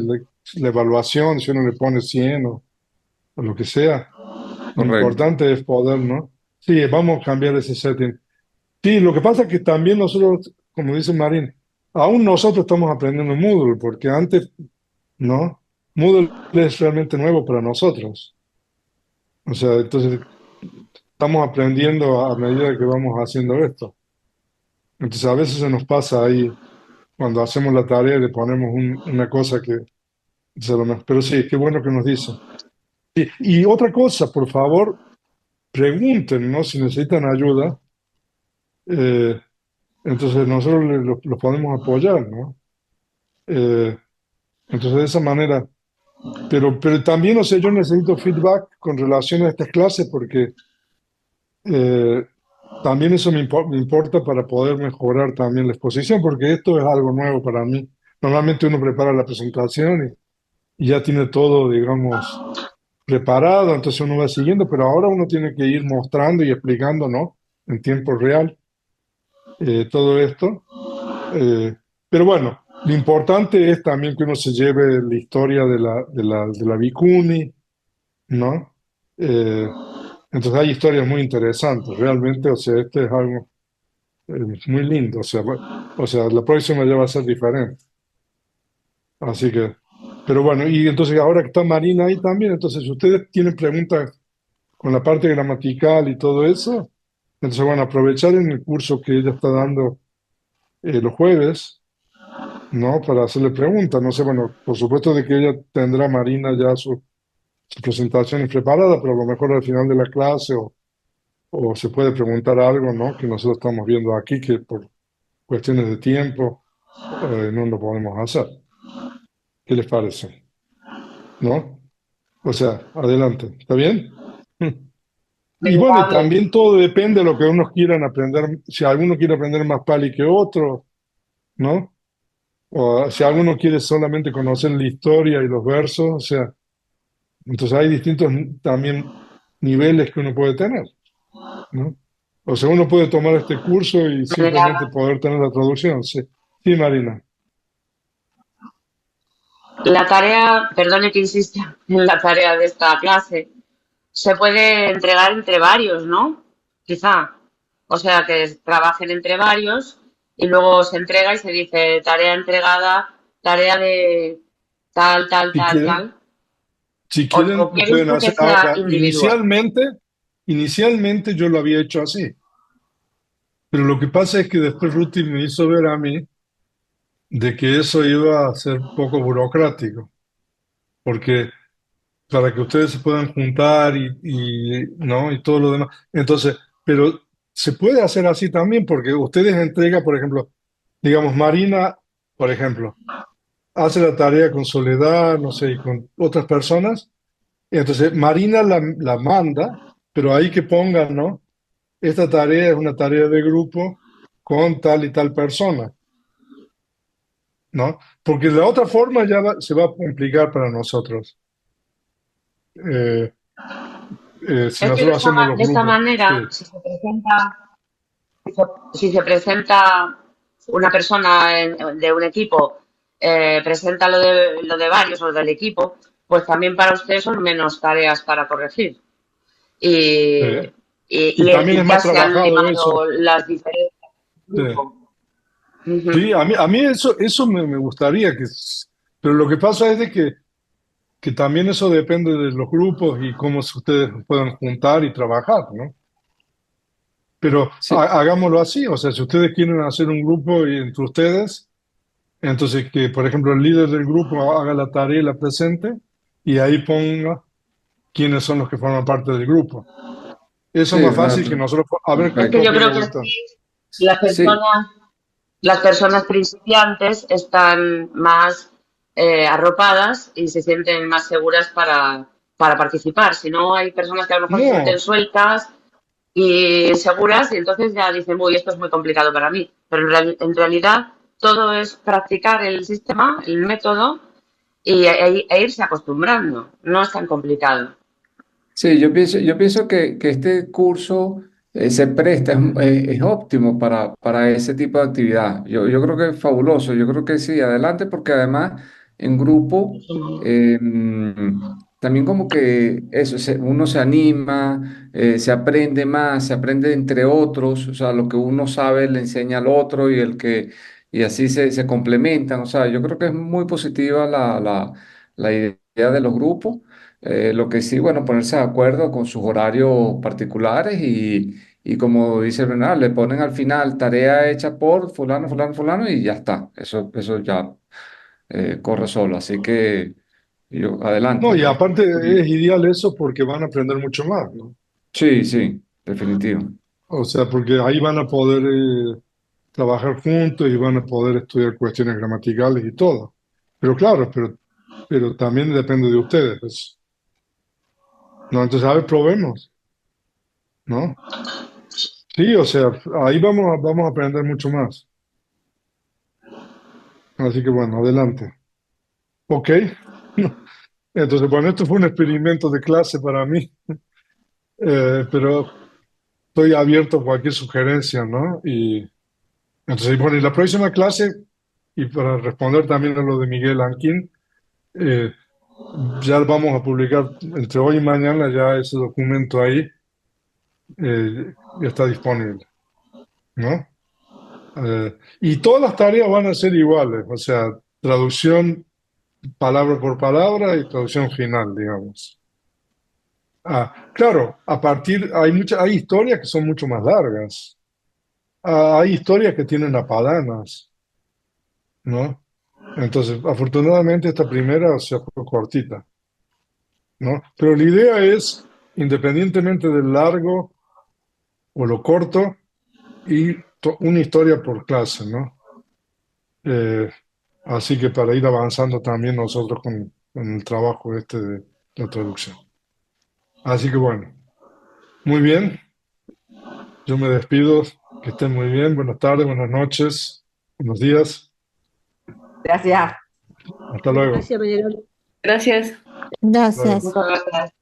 la evaluación, si uno le pone 100 o lo que sea, lo correcto. importante es poder, ¿no? Sí, vamos a cambiar ese setting. Sí, lo que pasa es que también nosotros, como dice Marín, aún nosotros estamos aprendiendo Moodle, porque antes, ¿no? Moodle es realmente nuevo para nosotros. O sea, entonces estamos aprendiendo a medida que vamos haciendo esto. Entonces a veces se nos pasa ahí, cuando hacemos la tarea, le ponemos una cosa que se lo mejor. Pero sí, qué bueno que nos dice. Sí, y otra cosa, por favor, pregunten, ¿no? Si necesitan ayuda. Eh, entonces nosotros los podemos apoyar, ¿no? Eh, entonces de esa manera. Pero también, o sea, yo necesito feedback con relación a estas clases porque eh, también eso me importa para poder mejorar también la exposición, porque esto es algo nuevo para mí. Normalmente uno prepara la presentación y ya tiene todo, digamos, preparado, entonces uno va siguiendo, pero ahora uno tiene que ir mostrando y explicando, ¿no? En tiempo real todo esto. Eh, pero bueno, lo importante es también que uno se lleve la historia de la Vicuni, ¿no? Eh, entonces hay historias muy interesantes, realmente, o sea, este es algo muy lindo, o sea, la próxima ya va a ser diferente. Así que, pero bueno, y entonces ahora que está Marina ahí también, entonces si ustedes tienen preguntas con la parte gramatical y todo eso, entonces bueno, aprovechar en el curso que ella está dando los jueves, ¿no? Para hacerle preguntas, no sé, bueno, por supuesto de que ella tendrá Marina ya sus presentaciones preparadas, pero a lo mejor al final de la clase o se puede preguntar algo, ¿no? Que nosotros estamos viendo aquí, que por cuestiones de tiempo no lo podemos hacer. ¿Qué les parece? ¿No? O sea, adelante. ¿Está bien? Y bueno, y Venerable. también todo depende de lo que unos quieran aprender. Si alguno quiere aprender más Pali que otro, ¿no? O si alguno quiere solamente conocer la historia y los versos, o sea, entonces hay distintos también niveles que uno puede tener, ¿no? O sea, uno puede tomar este curso y simplemente Venerable. poder tener la traducción. Sí, sí, Marina. La tarea, perdone que insista en la tarea de esta clase, se puede entregar entre varios, ¿no? Quizá. O sea, que trabajen entre varios y luego se entrega y se dice tarea entregada, tarea de tal, tal, Si tal, quieren, tal. Si quieren, o lo quiere pueden usted que hacer. sea Ahora, individual? inicialmente yo lo había hecho así, pero lo que pasa es que después Ruti me hizo ver a mí de que eso iba a ser poco burocrático, porque para que ustedes se puedan juntar ¿no? y todo lo demás. Entonces, pero se puede hacer así también, porque ustedes entregan, por ejemplo, digamos, Marina, por ejemplo, hace la tarea con Soledad, no sé, y con otras personas, y entonces Marina la manda, pero ahí que pongan, ¿no? Esta tarea es una tarea de grupo con tal y tal persona, ¿no? Porque de la otra forma se va a complicar para nosotros. Eh, si Es que nosotros hacemos los de esta grupos, sí, manera, si se presenta una persona de un equipo, presenta lo de varios o del equipo, pues también para usted son menos tareas para corregir. sí. Y, Y también es y más ya se han trabajado limado eso. las diferencias del Sí, grupo. Ujú. sí, a mí eso me gustaría, pero lo que pasa es de que también eso depende de los grupos y cómo ustedes puedan juntar y trabajar, ¿no? Pero Sí, hagámoslo así, o sea, si ustedes quieren hacer un grupo entre ustedes, entonces que, por ejemplo, el líder del grupo haga la tarea y la presente y ahí ponga quiénes son los que forman parte del grupo. Eso es sí, más fácil que nosotros. A ver, Es ¿qué que yo perfecto. opina creo que Gustavo? así las Sí, personas las personas principiantes están más arropadas y se sienten más seguras para participar. Si no, hay personas que a lo mejor se sienten No, sueltas y seguras y entonces ya dicen, uy, esto es muy complicado para mí. Pero en realidad todo es practicar el sistema, el método e irse acostumbrando. No es tan complicado. sí, yo pienso que este curso se presta, es óptimo para ese tipo de actividad. Yo creo que es fabuloso, yo creo que sí, adelante, porque además en grupo también como que eso, uno se anima, se aprende más, se aprende entre otros, o sea, lo que uno sabe le enseña al otro y así se complementan, o sea, yo creo que es muy positiva la idea de los grupos. Lo que sí, bueno, ponerse de acuerdo con sus horarios particulares y como dice Bernard, le ponen al final tarea hecha por fulano, fulano, fulano y ya está. Eso ya corre solo. Así que yo, no, adelante. y aparte es ideal eso porque van a aprender mucho más, ¿no? Sí, sí, definitivo. O sea, porque ahí van a poder trabajar juntos y van a poder estudiar cuestiones gramaticales y todo. Pero claro, pero también depende de ustedes, pues, ¿no? Entonces, a ver, probemos, ¿no? Sí, o sea, ahí vamos a aprender mucho más. Así que bueno, adelante. Ok. Entonces, bueno, esto fue un experimento de clase para mí, pero estoy abierto a cualquier sugerencia, ¿no? Y entonces, bueno, y la próxima clase, y para responder también a lo de Miguel Anquín, eh, ya vamos a publicar entre hoy y mañana ya ese documento ahí, ya está disponible, ¿no? Y todas las tareas van a ser iguales, o sea, traducción palabra por palabra y traducción final, digamos. Claro, hay historias que son mucho más largas. Hay historias que tienen apadanas, ¿no? Entonces, afortunadamente esta primera, o sea, fue cortita, ¿no? Pero la idea es, independientemente del largo o lo corto, y una historia por clase, ¿no? Eh, así que para ir avanzando también nosotros con el trabajo este de la traducción. Así que bueno, muy bien, yo me despido, que estén muy bien, buenas tardes, buenas noches, buenos días, Gracias. hasta luego. Gracias, Manuel. Gracias. Hasta luego. Gracias. Muchas gracias.